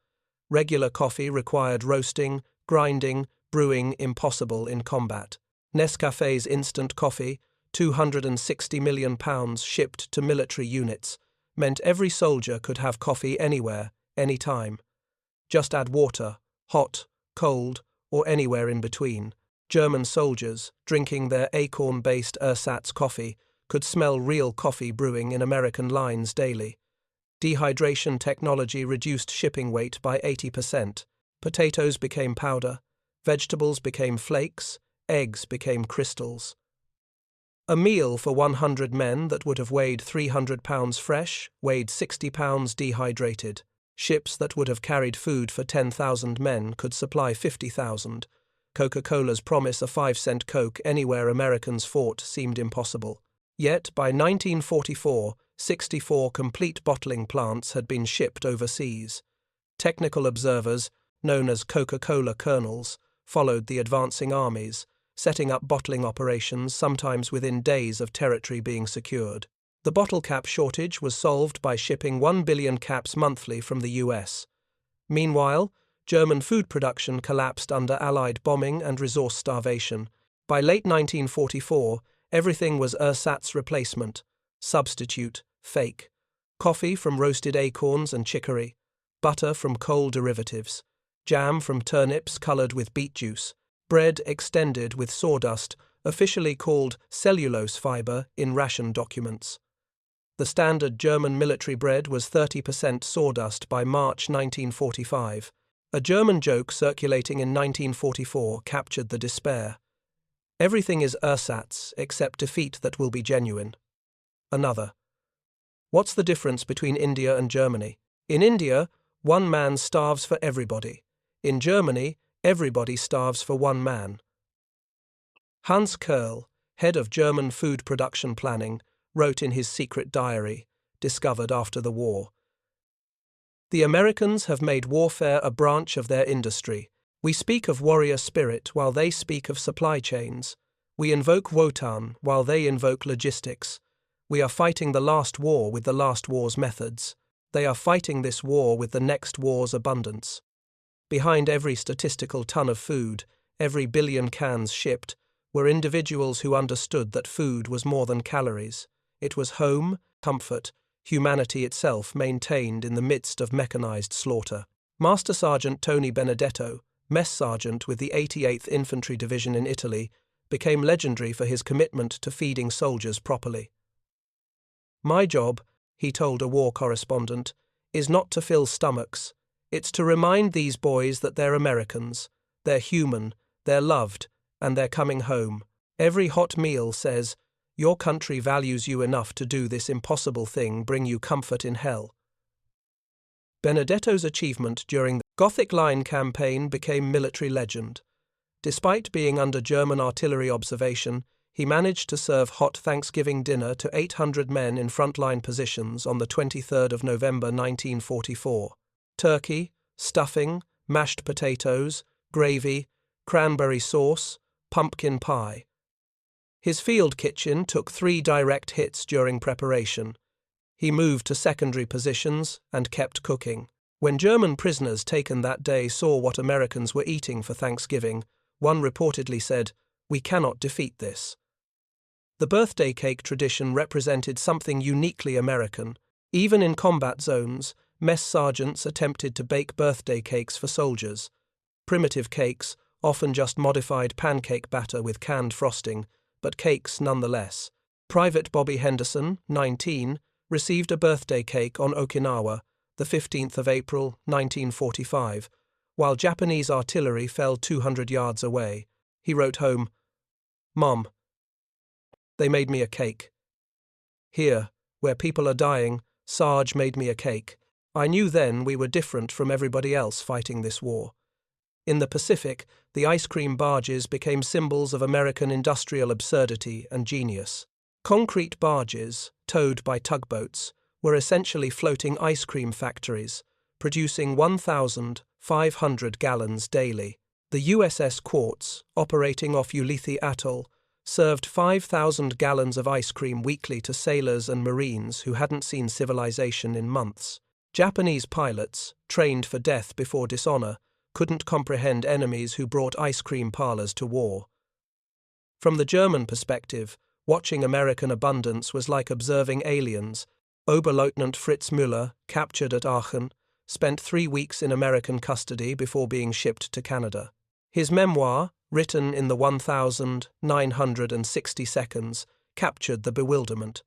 Regular coffee required roasting, grinding, brewing, impossible in combat. Nescafe's instant coffee, 260 million pounds shipped to military units, meant every soldier could have coffee anywhere, anytime. Just add water, hot, cold, or anywhere in between. German soldiers, drinking their acorn-based ersatz coffee, could smell real coffee brewing in American lines daily. Dehydration technology reduced shipping weight by 80%. Potatoes became powder, vegetables became flakes, eggs became crystals. A meal for 100 men that would have weighed 300 pounds fresh weighed 60 pounds dehydrated. Ships that would have carried food for 10,000 men could supply 50,000. Coca-Cola's promise a 5-cent Coke anywhere Americans fought seemed impossible. Yet, by 1944, 64 complete bottling plants had been shipped overseas. Technical observers, known as Coca-Cola colonels, followed the advancing armies, setting up bottling operations sometimes within days of territory being secured. The bottle cap shortage was solved by shipping 1 billion caps monthly from the US. Meanwhile, German food production collapsed under Allied bombing and resource starvation. By late 1944, everything was ersatz replacement, substitute, fake. Coffee from roasted acorns and chicory, butter from coal derivatives, jam from turnips colored with beet juice, bread extended with sawdust, officially called cellulose fiber in ration documents. The standard German military bread was 30% sawdust by March 1945. A German joke circulating in 1944 captured the despair. Everything is ersatz except defeat that will be genuine. Another. What's the difference between India and Germany? In India, one man starves for everybody. In Germany, everybody starves for one man. Hans Kerl, head of German food production planning, wrote in his secret diary, discovered after the war, "The Americans have made warfare a branch of their industry. We speak of warrior spirit while they speak of supply chains. We invoke Wotan while they invoke logistics. We are fighting the last war with the last war's methods. They are fighting this war with the next war's abundance." Behind every statistical ton of food, every billion cans shipped, were individuals who understood that food was more than calories. It was home, comfort, humanity itself maintained in the midst of mechanized slaughter. Master Sergeant Tony Benedetto, mess sergeant with the 88th Infantry Division in Italy, became legendary for his commitment to feeding soldiers properly. "My job," he told a war correspondent, "is not to fill stomachs. It's to remind these boys that they're Americans, they're human, they're loved, and they're coming home. Every hot meal says, your country values you enough to do this impossible thing, bring you comfort in hell." Benedetto's achievement during the Gothic Line campaign became military legend. Despite being under German artillery observation, he managed to serve hot Thanksgiving dinner to 800 men in frontline positions on the 23rd of November 1944. Turkey, stuffing, mashed potatoes, gravy, cranberry sauce, pumpkin pie. His field kitchen took 3 direct hits during preparation. He moved to secondary positions and kept cooking. When German prisoners taken that day saw what Americans were eating for Thanksgiving, one reportedly said, "We cannot defeat this." The birthday cake tradition represented something uniquely American. Even in combat zones, mess sergeants attempted to bake birthday cakes for soldiers. Primitive cakes, often just modified pancake batter with canned frosting, but cakes nonetheless. Private Bobby Henderson, 19, received a birthday cake on Okinawa, the 15th of April, 1945, while Japanese artillery fell 200 yards away. He wrote home, "Mom, they made me a cake. Here, where people are dying, Sarge made me a cake. I knew then we were different from everybody else fighting this war." In the Pacific, the ice cream barges became symbols of American industrial absurdity and genius. Concrete barges, towed by tugboats, were essentially floating ice cream factories, producing 1,500 gallons daily. The USS Quartz, operating off Ulithi Atoll, served 5,000 gallons of ice cream weekly to sailors and Marines who hadn't seen civilization in months. Japanese pilots, trained for death before dishonor, couldn't comprehend enemies who brought ice cream parlors to war. From the German perspective, watching American abundance was like observing aliens. Oberleutnant Fritz Müller, captured at Aachen, spent 3 weeks in American custody before being shipped to Canada. His memoir, written in the 1,960 seconds, captured the bewilderment.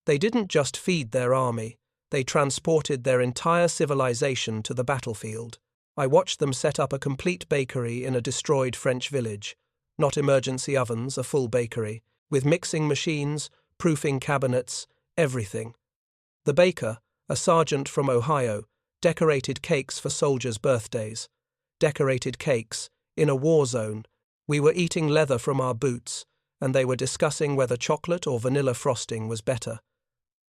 They didn't just feed their army, they transported their entire civilization to the battlefield. I watched them set up a complete bakery in a destroyed French village, not emergency ovens, a full bakery, with mixing machines, proofing cabinets, everything. The baker, a sergeant from Ohio, decorated cakes for soldiers' birthdays. Decorated cakes, in a war zone. We were eating leather from our boots, and they were discussing whether chocolate or vanilla frosting was better.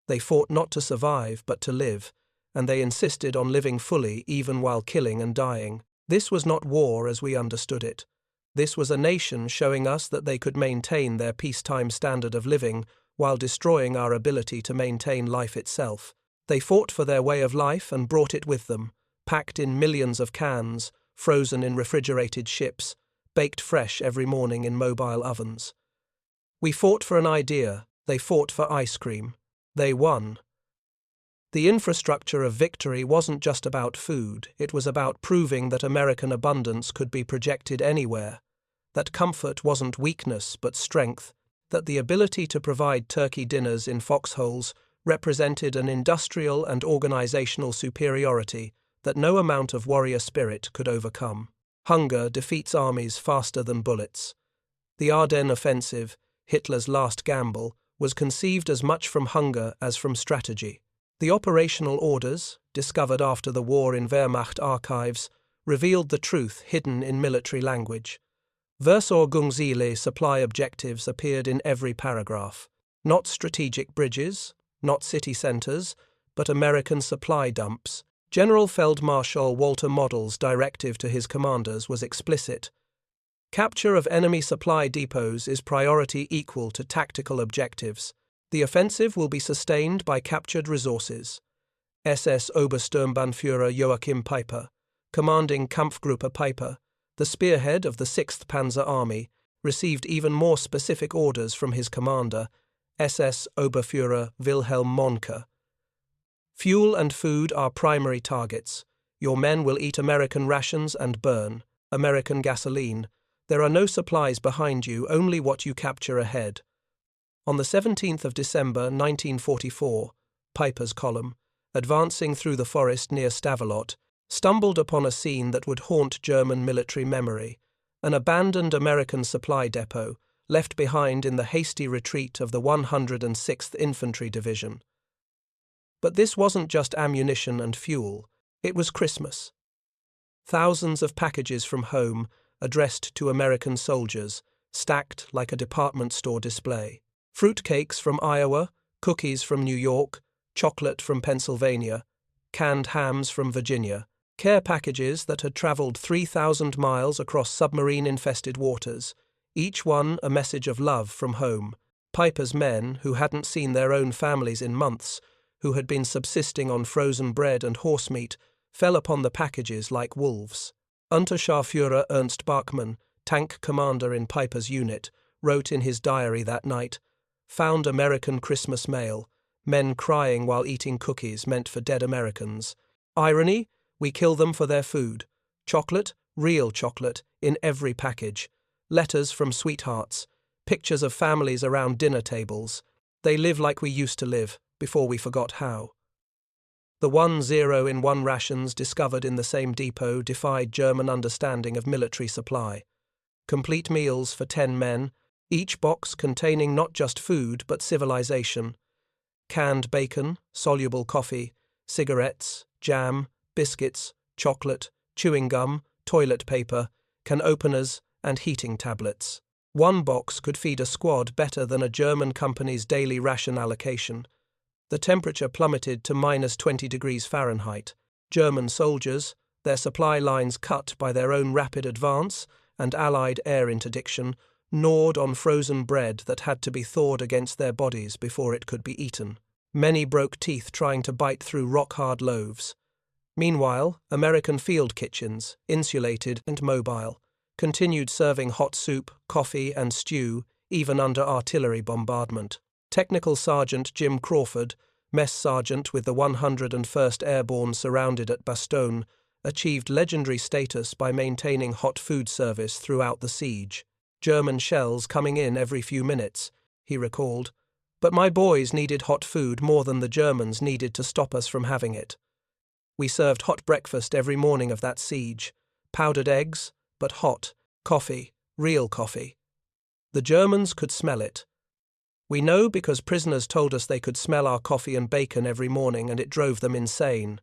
They fought not to survive, but to live, and they insisted on living fully even while killing and dying. This was not war as we understood it. This was a nation showing us that they could maintain their peacetime standard of living while destroying our ability to maintain life itself. They fought for their way of life and brought it with them, packed in millions of cans, frozen in refrigerated ships, baked fresh every morning in mobile ovens. We fought for an idea, they fought for ice cream. They won. The infrastructure of victory wasn't just about food, it was about proving that American abundance could be projected anywhere, that comfort wasn't weakness but strength, that the ability to provide turkey dinners in foxholes represented an industrial and organizational superiority that no amount of warrior spirit could overcome. Hunger defeats armies faster than bullets. The Ardennes offensive, Hitler's last gamble, was conceived as much from hunger as from strategy. The operational orders, discovered after the war in Wehrmacht archives, revealed the truth hidden in military language. Versorgungsziele supply objectives appeared in every paragraph. Not strategic bridges, not city centers, but American supply dumps. General Feldmarschall Walter Model's directive to his commanders was explicit. Capture of enemy supply depots is priority equal to tactical objectives. The offensive will be sustained by captured resources. SS Obersturmbannführer Joachim Peiper, commanding Kampfgruppe Peiper, the spearhead of the 6th Panzer Army, received even more specific orders from his commander, SS Oberführer Wilhelm Mohnke. Fuel and food are primary targets. Your men will eat American rations and burn American gasoline. There are no supplies behind you, only what you capture ahead. On the 17th of December 1944, Peiper's column, advancing through the forest near Stavelot, stumbled upon a scene that would haunt German military memory, an abandoned American supply depot left behind in the hasty retreat of the 106th Infantry Division. But this wasn't just ammunition and fuel, it was Christmas. Thousands of packages from home, addressed to American soldiers, stacked like a department store display. Fruitcakes from Iowa, cookies from New York, chocolate from Pennsylvania, canned hams from Virginia, care packages that had traveled 3,000 miles across submarine-infested waters, each one a message of love from home. Peiper's men, who hadn't seen their own families in months, who had been subsisting on frozen bread and horsemeat, fell upon the packages like wolves. Unterscharführer Ernst Bachmann, tank commander in Peiper's unit, wrote in his diary that night, "Found American Christmas mail, men crying while eating cookies meant for dead Americans. Irony? We kill them for their food. Chocolate, real chocolate, in every package. Letters from sweethearts. Pictures of families around dinner tables. They live like we used to live, before we forgot how." The 1-0-in-1 rations discovered in the same depot defied German understanding of military supply. Complete meals for 10 men, each box containing not just food but civilization. Canned bacon, soluble coffee, cigarettes, jam, biscuits, chocolate, chewing gum, toilet paper, can openers, and heating tablets. One box could feed a squad better than a German company's daily ration allocation. The temperature plummeted to -20 degrees Fahrenheit. German soldiers, their supply lines cut by their own rapid advance and Allied air interdiction, gnawed on frozen bread that had to be thawed against their bodies before it could be eaten. Many broke teeth trying to bite through rock-hard loaves. Meanwhile, American field kitchens, insulated and mobile, continued serving hot soup, coffee, and stew, even under artillery bombardment. Technical Sergeant Jim Crawford, mess sergeant with the 101st Airborne surrounded at Bastogne, achieved legendary status by maintaining hot food service throughout the siege. German shells coming in every few minutes, he recalled. But my boys needed hot food more than the Germans needed to stop us from having it. We served hot breakfast every morning of that siege. Powdered eggs, but hot. Coffee, real coffee. The Germans could smell it. We know because prisoners told us they could smell our coffee and bacon every morning, and it drove them insane.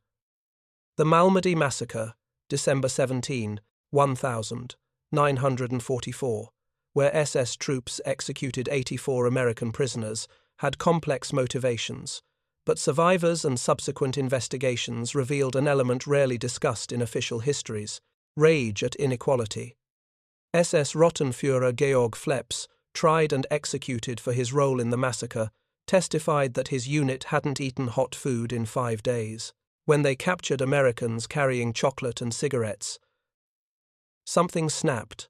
The Malmedy Massacre, December 17, 1944, where SS troops executed 84 American prisoners, had complex motivations, but survivors and subsequent investigations revealed an element rarely discussed in official histories: rage at inequality. SS Rottenführer Georg Fleps, tried and executed for his role in the massacre, testified that his unit hadn't eaten hot food in 5 days. When they captured Americans carrying chocolate and cigarettes, something snapped.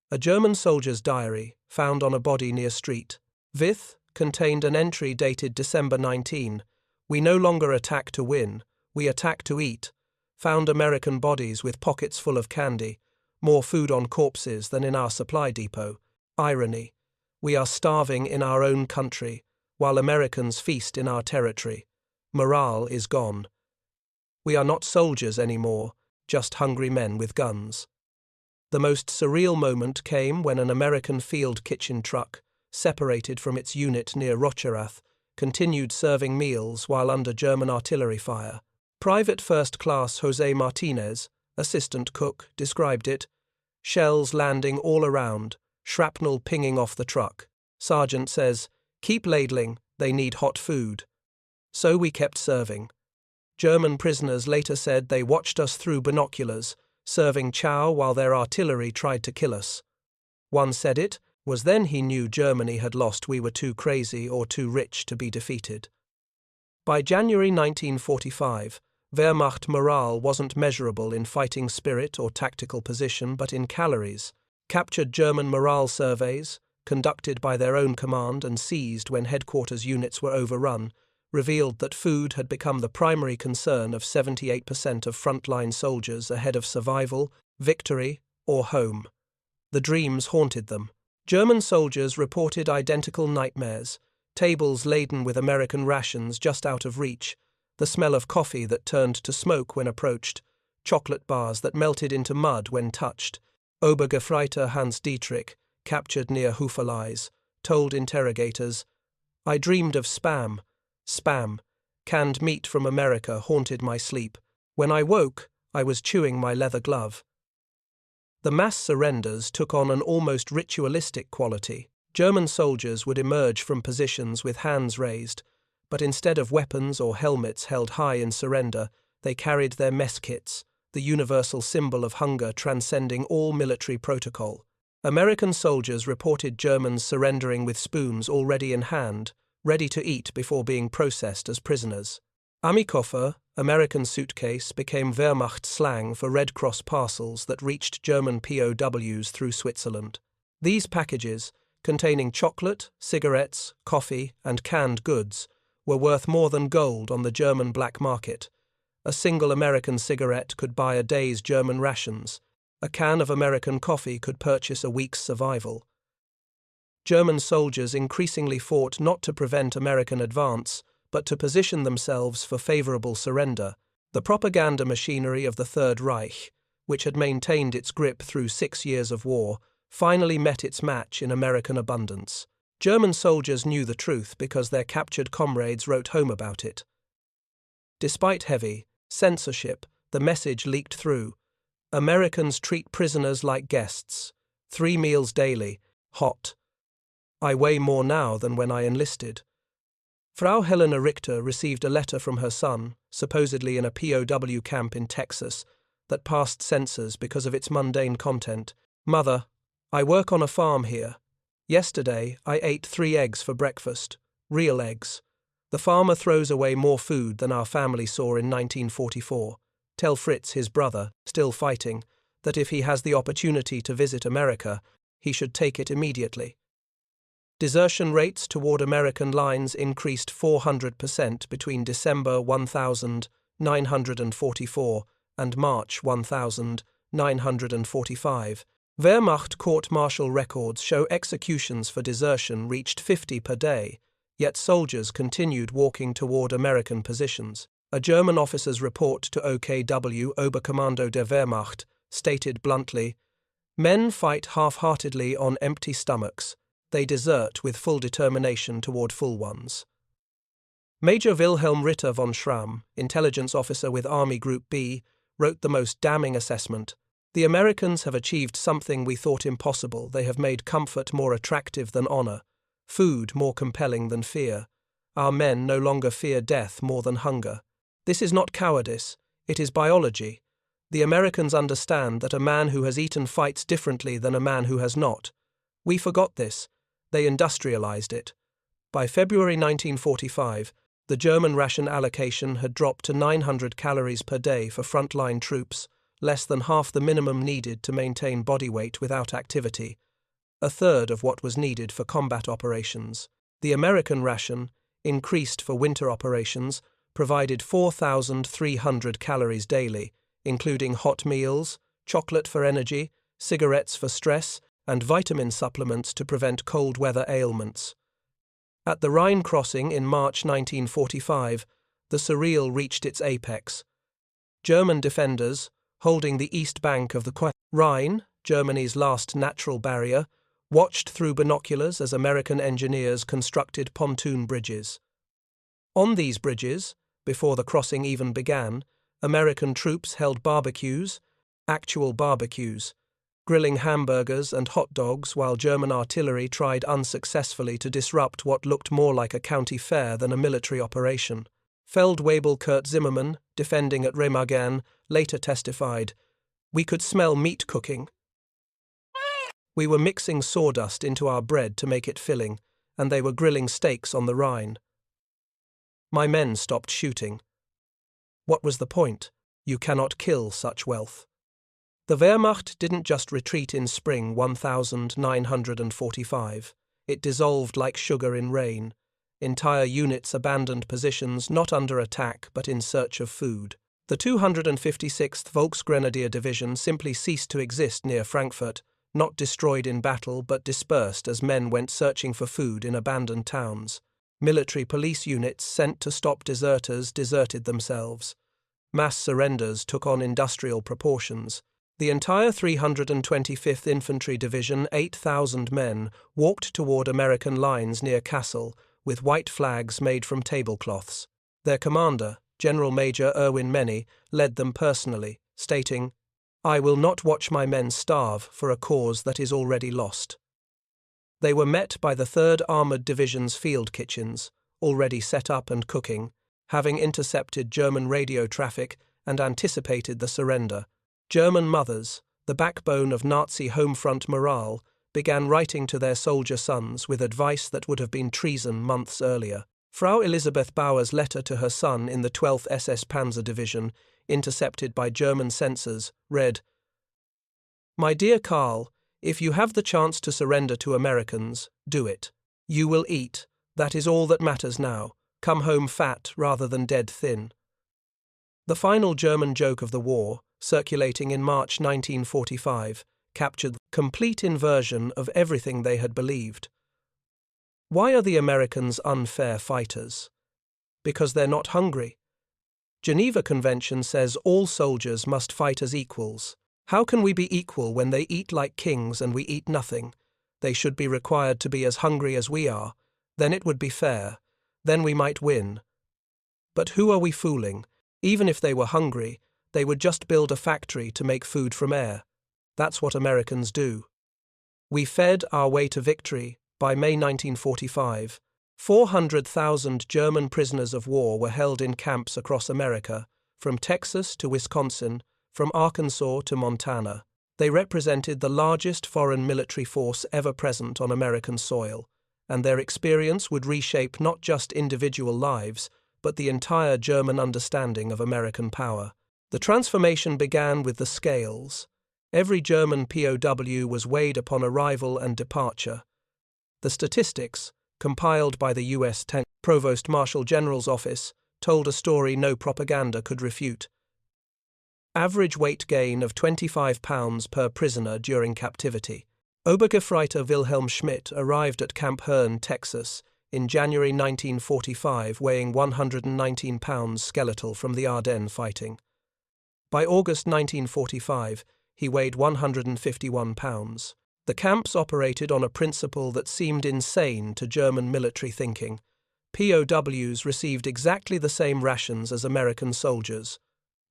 A German soldier's diary, found on a body near street, Vith, contained an entry dated December 19. We no longer attack to win, we attack to eat. Found American bodies with pockets full of candy, more food on corpses than in our supply depot. Irony. We are starving in our own country, while Americans feast in our territory. Morale is gone. We are not soldiers anymore, just hungry men with guns. The most surreal moment came when an American field kitchen truck, separated from its unit near Rocherath, continued serving meals while under German artillery fire. Private First Class José Martinez, assistant cook, described it: shells landing all around, shrapnel pinging off the truck. Sergeant says, "Keep ladling, they need hot food." So we kept serving. German prisoners later said they watched us through binoculars, serving chow while their artillery tried to kill us. One said it was then he knew Germany had lost. We were too crazy or too rich to be defeated. By January 1945, Wehrmacht morale wasn't measurable in fighting spirit or tactical position, but in calories. Captured German morale surveys, conducted by their own command and seized when headquarters units were overrun, revealed that food had become the primary concern of 78% of frontline soldiers ahead of survival, victory, or home. The dreams haunted them. German soldiers reported identical nightmares: tables laden with American rations just out of reach, the smell of coffee that turned to smoke when approached, chocolate bars that melted into mud when touched. Obergefreiter Hans Dietrich, captured near Hufeleis, told interrogators, "I dreamed of spam. Spam, canned meat from America, haunted my sleep. When I woke, I was chewing my leather glove." The mass surrenders took on an almost ritualistic quality. German soldiers would emerge from positions with hands raised, but instead of weapons or helmets held high in surrender, they carried their mess kits, the universal symbol of hunger transcending all military protocol. American soldiers reported Germans surrendering with spoons already in hand, ready to eat before being processed as prisoners. Ami-Koffer, American suitcase, became Wehrmacht slang for Red Cross parcels that reached German POWs through Switzerland. These packages, containing chocolate, cigarettes, coffee, and canned goods, were worth more than gold on the German black market. A single American cigarette could buy a day's German rations. A can of American coffee could purchase a week's survival. German soldiers increasingly fought not to prevent American advance, but to position themselves for favorable surrender. The propaganda machinery of the Third Reich, which had maintained its grip through 6 years of war, finally met its match in American abundance. German soldiers knew the truth because their captured comrades wrote home about it. Despite heavy censorship, the message leaked through. Americans treat prisoners like guests. 3 meals daily, hot. I weigh more now than when I enlisted. Frau Helena Richter received a letter from her son, supposedly in a POW camp in Texas, that passed censors because of its mundane content. Mother, I work on a farm here. Yesterday, I ate 3 eggs for breakfast. Real eggs. The farmer throws away more food than our family saw in 1944. Tell Fritz, his brother, still fighting, that if he has the opportunity to visit America, he should take it immediately. Desertion rates toward American lines increased 400% between December 1944 and March 1945. Wehrmacht court-martial records show executions for desertion reached 50 per day, yet soldiers continued walking toward American positions. A German officer's report to OKW, Oberkommando der Wehrmacht, stated bluntly, "Men fight half-heartedly on empty stomachs. They desert with full determination toward full ones." Major Wilhelm Ritter von Schramm, intelligence officer with Army Group B, wrote the most damning assessment. "The Americans have achieved something we thought impossible. They have made comfort more attractive than honor, food more compelling than fear. Our men no longer fear death more than hunger. This is not cowardice, it is biology. The Americans understand that a man who has eaten fights differently than a man who has not. We forgot this. They industrialized it." By February 1945, the German ration allocation had dropped to 900 calories per day for frontline troops, less than half the minimum needed to maintain body weight without activity, a third of what was needed for combat operations. The American ration, increased for winter operations, provided 4,300 calories daily, including hot meals, chocolate for energy, cigarettes for stress, and vitamin supplements to prevent cold weather ailments. At the Rhine crossing in March 1945, the surreal reached its apex. German defenders, holding the east bank of the Rhine, Germany's last natural barrier, watched through binoculars as American engineers constructed pontoon bridges. On these bridges, before the crossing even began, American troops held barbecues, actual barbecues, grilling hamburgers and hot dogs while German artillery tried unsuccessfully to disrupt what looked more like a county fair than a military operation. Feldwebel Kurt Zimmermann, defending at Remagen, later testified, "We could smell meat cooking. We were mixing sawdust into our bread to make it filling, and they were grilling steaks on the Rhine. My men stopped shooting. What was the point? You cannot kill such wealth." The Wehrmacht didn't just retreat in spring 1945. It dissolved like sugar in rain. Entire units abandoned positions not under attack but in search of food. The 256th Volksgrenadier Division simply ceased to exist near Frankfurt, not destroyed in battle but dispersed as men went searching for food in abandoned towns. Military police units sent to stop deserters deserted themselves. Mass surrenders took on industrial proportions. The entire 325th Infantry Division, 8,000 men, walked toward American lines near Kassel with white flags made from tablecloths. Their commander, General Major Erwin Menne, led them personally, stating, "I will not watch my men starve for a cause that is already lost." They were met by the 3rd Armoured Division's field kitchens, already set up and cooking, having intercepted German radio traffic and anticipated the surrender. German mothers, the backbone of Nazi homefront morale, began writing to their soldier sons with advice that would have been treason months earlier. Frau Elisabeth Bauer's letter to her son in the 12th SS Panzer Division, intercepted by German censors, read, "My dear Karl, if you have the chance to surrender to Americans, do it. You will eat. That is all that matters now. Come home fat rather than dead thin." The final German joke of the war, circulating in March 1945, captured the complete inversion of everything they had believed. Why are the Americans unfair fighters? Because they're not hungry. Geneva Convention says all soldiers must fight as equals. How can we be equal when they eat like kings and we eat nothing? They should be required to be as hungry as we are. Then it would be fair. Then we might win. But who are we fooling? Even if they were hungry, they would just build a factory to make food from air. That's what Americans do. We fed our way to victory by May 1945. 400,000 German prisoners of war were held in camps across America, from Texas to Wisconsin, from Arkansas to Montana. They represented the largest foreign military force ever present on American soil, and their experience would reshape not just individual lives, but the entire German understanding of American power. The transformation began with the scales. Every German POW was weighed upon arrival and departure. The statistics, compiled by the U.S. Provost Marshal General's Office, told a story no propaganda could refute. Average weight gain of 25 pounds per prisoner during captivity. Obergefreiter Wilhelm Schmidt arrived at Camp Hearn, Texas, in January 1945, weighing 119 pounds skeletal from the Ardennes fighting. By August 1945, he weighed 151 pounds. The camps operated on a principle that seemed insane to German military thinking. POWs received exactly the same rations as American soldiers.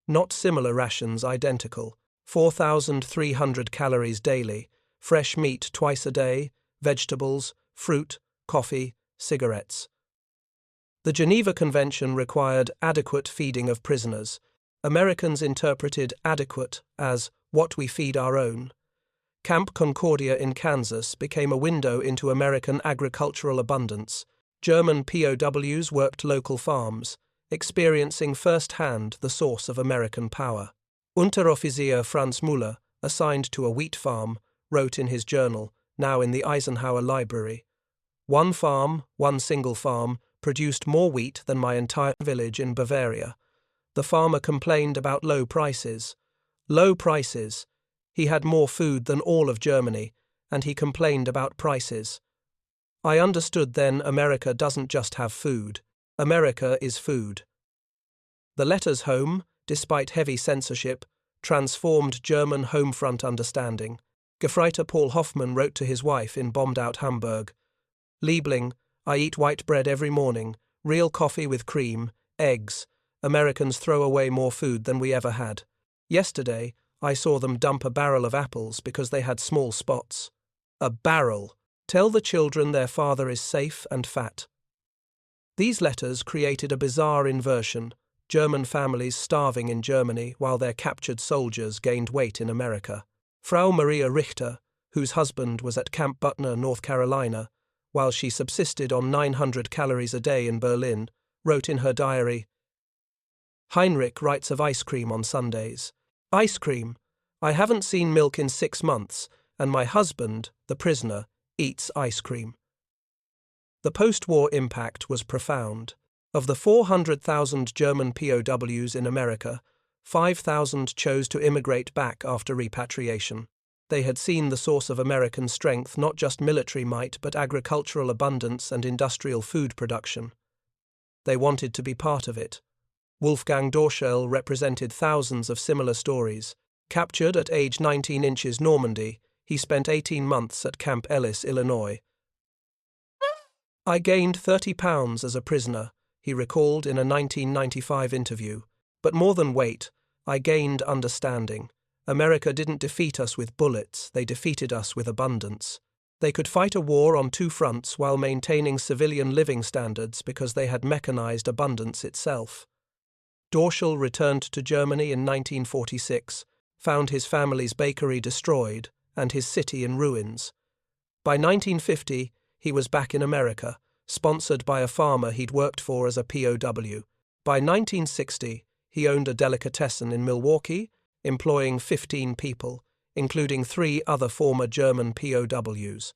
Not similar rations, identical. 4,300 calories daily, fresh meat twice a day, vegetables, fruit, coffee, cigarettes. The Geneva Convention required adequate feeding of prisoners. Americans interpreted adequate as what we feed our own. Camp Concordia in Kansas became a window into American agricultural abundance. German POWs worked local farms, experiencing firsthand the source of American power. Unteroffizier Franz Müller, assigned to a wheat farm, wrote in his journal, now in the Eisenhower Library, "One farm, one single farm, produced more wheat than my entire village in Bavaria. The farmer complained about low prices. Low prices. He had more food than all of Germany, and he complained about prices. I understood then America doesn't just have food. America is food." The letters home, despite heavy censorship, transformed German homefront understanding. Gefreiter Paul Hoffmann wrote to his wife in bombed-out Hamburg, "Liebling, I eat white bread every morning, real coffee with cream, eggs. Americans throw away more food than we ever had. Yesterday, I saw them dump a barrel of apples because they had small spots. A barrel! Tell the children their father is safe and fat." These letters created a bizarre inversion, German families starving in Germany while their captured soldiers gained weight in America. Frau Maria Richter, whose husband was at Camp Butner, North Carolina, while she subsisted on 900 calories a day in Berlin, wrote in her diary, "Heinrich writes of ice cream on Sundays. Ice cream. I haven't seen milk in 6 months, and my husband, the prisoner, eats ice cream." The post-war impact was profound. Of the 400,000 German POWs in America, 5,000 chose to immigrate back after repatriation. They had seen the source of American strength, not just military might, but agricultural abundance and industrial food production. They wanted to be part of it. Wolfgang Dorschel represented thousands of similar stories. Captured at age 19 inches Normandy, he spent 18 months at Camp Ellis, Illinois. "I gained 30 pounds as a prisoner," he recalled in a 1995 interview. "But more than weight, I gained understanding. America didn't defeat us with bullets, they defeated us with abundance. They could fight a war on 2 fronts while maintaining civilian living standards because they had mechanized abundance itself." Dorschel returned to Germany in 1946, found his family's bakery destroyed and his city in ruins. By 1950, he was back in America, sponsored by a farmer he'd worked for as a POW. By 1960, he owned a delicatessen in Milwaukee, employing 15 people, including 3 other former German POWs.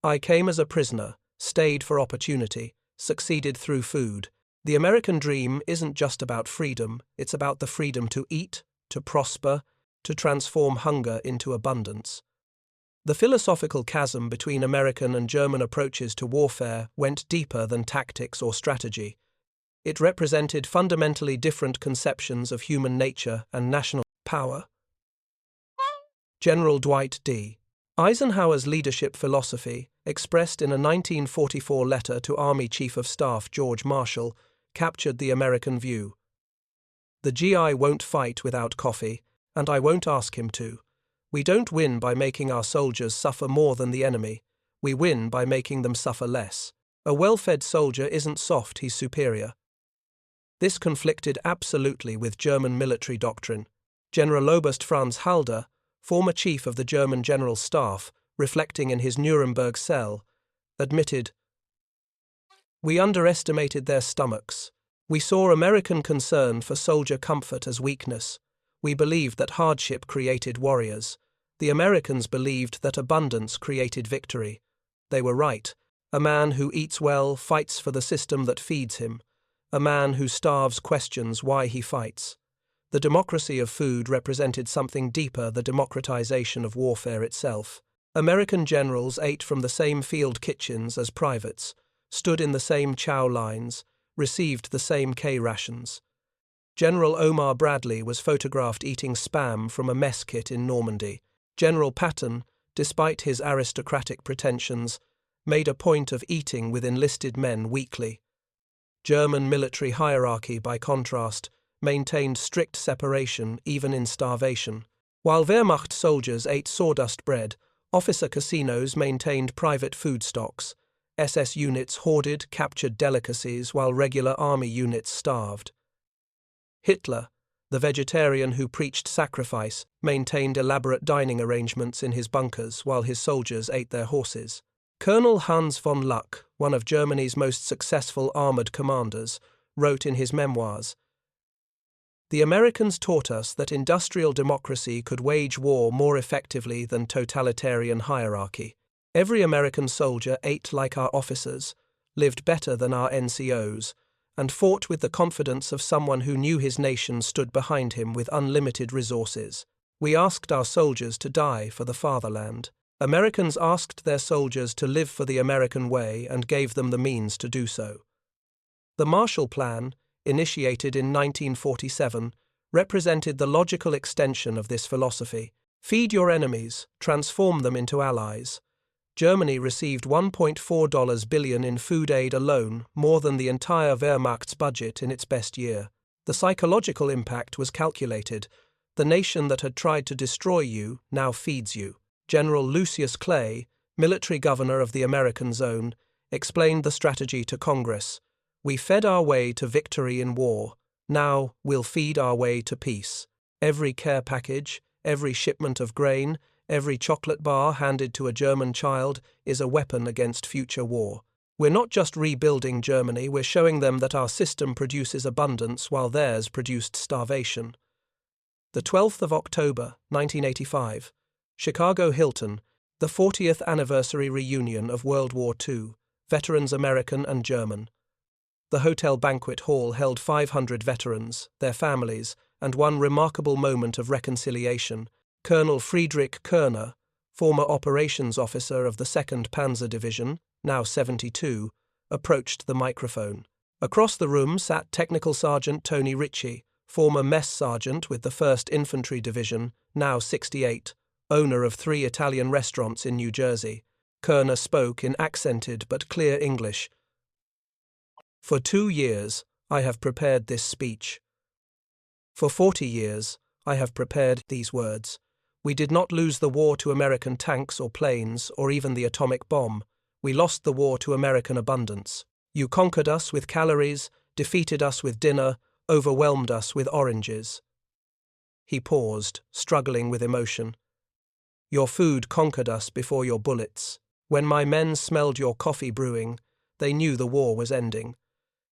"I came as a prisoner, stayed for opportunity, succeeded through food. The American dream isn't just about freedom, it's about the freedom to eat, to prosper, to transform hunger into abundance." The philosophical chasm between American and German approaches to warfare went deeper than tactics or strategy. It represented fundamentally different conceptions of human nature and national power. General Dwight D. Eisenhower's leadership philosophy, expressed in a 1944 letter to Army Chief of Staff George Marshall, captured the American view. "The GI won't fight without coffee, and I won't ask him to. We don't win by making our soldiers suffer more than the enemy. We win by making them suffer less." A well-fed soldier isn't soft, he's superior. This conflicted absolutely with German military doctrine. General Oberst Franz Halder, former chief of the German General Staff, reflecting in his Nuremberg cell, admitted, "We underestimated their stomachs. We saw American concern for soldier comfort as weakness. We believed that hardship created warriors. The Americans believed that abundance created victory. They were right. A man who eats well fights for the system that feeds him. A man who starves questions why he fights." The democracy of food represented something deeper, the democratization of warfare itself. American generals ate from the same field kitchens as privates, stood in the same chow lines, received the same K rations. General Omar Bradley was photographed eating spam from a mess kit in Normandy. General Patton, despite his aristocratic pretensions, made a point of eating with enlisted men weekly. German military hierarchy, by contrast, maintained strict separation even in starvation. While Wehrmacht soldiers ate sawdust bread, officer casinos maintained private food stocks. SS units hoarded, captured delicacies while regular army units starved. Hitler, the vegetarian who preached sacrifice, maintained elaborate dining arrangements in his bunkers while his soldiers ate their horses. Colonel Hans von Luck, one of Germany's most successful armored commanders, wrote in his memoirs, "The Americans taught us that industrial democracy could wage war more effectively than totalitarian hierarchy. Every American soldier ate like our officers, lived better than our NCOs, and fought with the confidence of someone who knew his nation stood behind him with unlimited resources. We asked our soldiers to die for the fatherland. Americans asked their soldiers to live for the American way and gave them the means to do so." The Marshall Plan, initiated in 1947, represented the logical extension of this philosophy. Feed your enemies, transform them into allies. Germany received $1.4 billion in food aid alone, more than the entire Wehrmacht's budget in its best year. The psychological impact was calculated. The nation that had tried to destroy you now feeds you. General Lucius Clay, military governor of the American zone, explained the strategy to Congress. "We fed our way to victory in war. Now we'll feed our way to peace. Every care package, every shipment of grain, every chocolate bar handed to a German child is a weapon against future war. We're not just rebuilding Germany, we're showing them that our system produces abundance while theirs produced starvation." The 12th of October, 1985, Chicago Hilton, the 40th anniversary reunion of World War II, veterans American and German. The hotel banquet hall held 500 veterans, their families, and one remarkable moment of reconciliation. Colonel Friedrich Körner, former operations officer of the 2nd Panzer Division, now 72, approached the microphone. Across the room sat Technical Sergeant Tony Ritchie, former mess sergeant with the 1st Infantry Division, now 68, owner of 3 Italian restaurants in New Jersey. Körner spoke in accented but clear English. "For 2 years, I have prepared this speech. For 40 years, I have prepared these words. We did not lose the war to American tanks or planes or even the atomic bomb. We lost the war to American abundance. You conquered us with calories, defeated us with dinner, overwhelmed us with oranges." He paused, struggling with emotion. "Your food conquered us before your bullets. When my men smelled your coffee brewing, they knew the war was ending.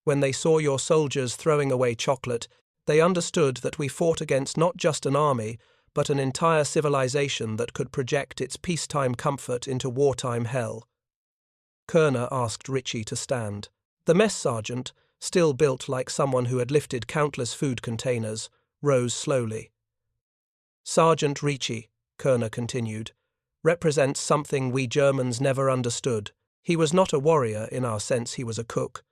When they saw your soldiers throwing away chocolate, they understood that we fought against not just an army, but an entire civilization that could project its peacetime comfort into wartime hell." Körner asked Ritchie to stand. The mess sergeant, still built like someone who had lifted countless food containers, rose slowly. "Sergeant Ritchie," Körner continued, "represents something we Germans never understood. He was not a warrior in our sense he was a cook.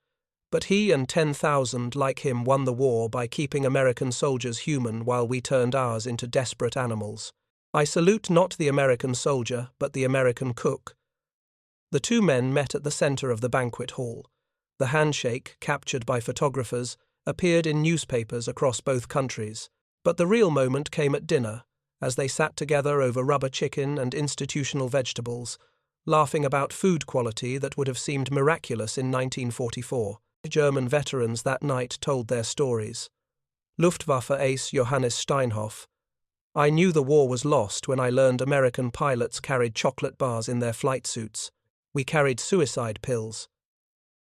But he and 10,000 like him won the war by keeping American soldiers human while we turned ours into desperate animals. I salute not the American soldier, but the American cook." The two men met at the center of the banquet hall. The handshake, captured by photographers, appeared in newspapers across both countries. But the real moment came at dinner, as they sat together over rubber chicken and institutional vegetables, laughing about food quality that would have seemed miraculous in 1944. German veterans that night told their stories. Luftwaffe ace Johannes Steinhoff: "I knew the war was lost when I learned American pilots carried chocolate bars in their flight suits. We carried suicide pills."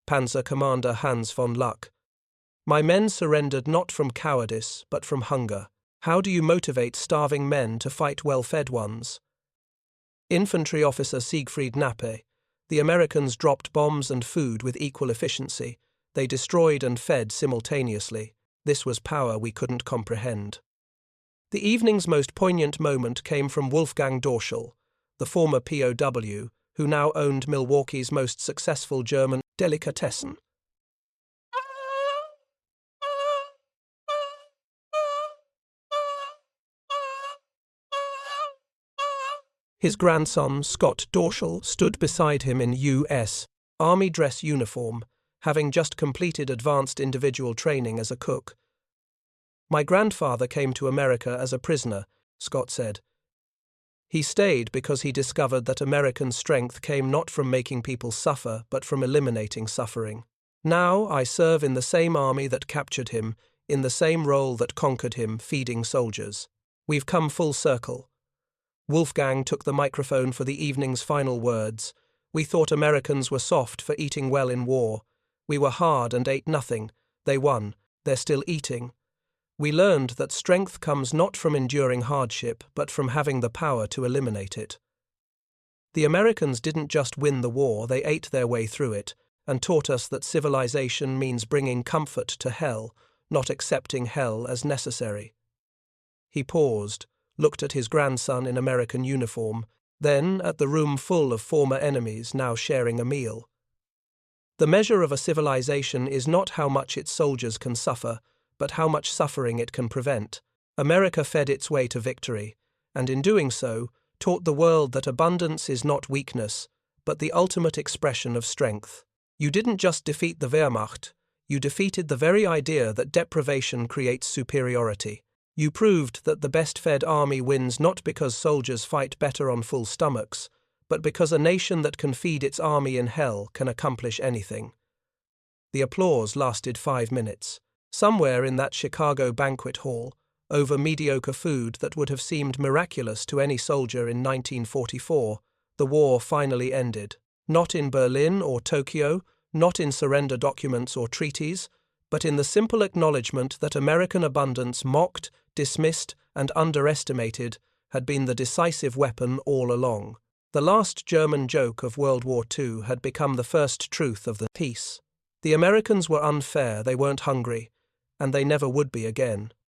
Panzer Commander Hans von Luck: "My men surrendered not from cowardice, but from hunger. How do you motivate starving men to fight well-fed ones?" Infantry Officer Siegfried Nappe: "The Americans dropped bombs and food with equal efficiency. They destroyed and fed simultaneously. This was power we couldn't comprehend." The evening's most poignant moment came from Wolfgang Dorschel, the former POW, who now owned Milwaukee's most successful German delicatessen. His grandson, Scott Dorschel, stood beside him in U.S. Army dress uniform, having just completed advanced individual training as a cook. "My grandfather came to America as a prisoner," Scott said. "He stayed because he discovered that American strength came not from making people suffer, but from eliminating suffering. Now I serve in the same army that captured him, in the same role that conquered him, feeding soldiers. We've come full circle." Wolfgang took the microphone for the evening's final words. "We thought Americans were soft for eating well in war. We were hard and ate nothing. They won. They're still eating. We learned that strength comes not from enduring hardship, but from having the power to eliminate it." The Americans didn't just win the war, they ate their way through it, and taught us that civilization means bringing comfort to hell, not accepting hell as necessary. He paused, looked at his grandson in American uniform, then at the room full of former enemies now sharing a meal. The measure of a civilization is not how much its soldiers can suffer, but how much suffering it can prevent. America fed its way to victory, and in doing so, taught the world that abundance is not weakness, but the ultimate expression of strength. You didn't just defeat the Wehrmacht, you defeated the very idea that deprivation creates superiority. You proved that the best-fed army wins not because soldiers fight better on full stomachs, but because a nation that can feed its army in hell can accomplish anything. The applause lasted 5 minutes. Somewhere in that Chicago banquet hall, over mediocre food that would have seemed miraculous to any soldier in 1944, the war finally ended. Not in Berlin or Tokyo, not in surrender documents or treaties, but in the simple acknowledgement that American abundance, mocked, dismissed, and underestimated, had been the decisive weapon all along. The last German joke of World War II had become the first truth of the peace. The Americans were unfair, they weren't hungry, and they never would be again.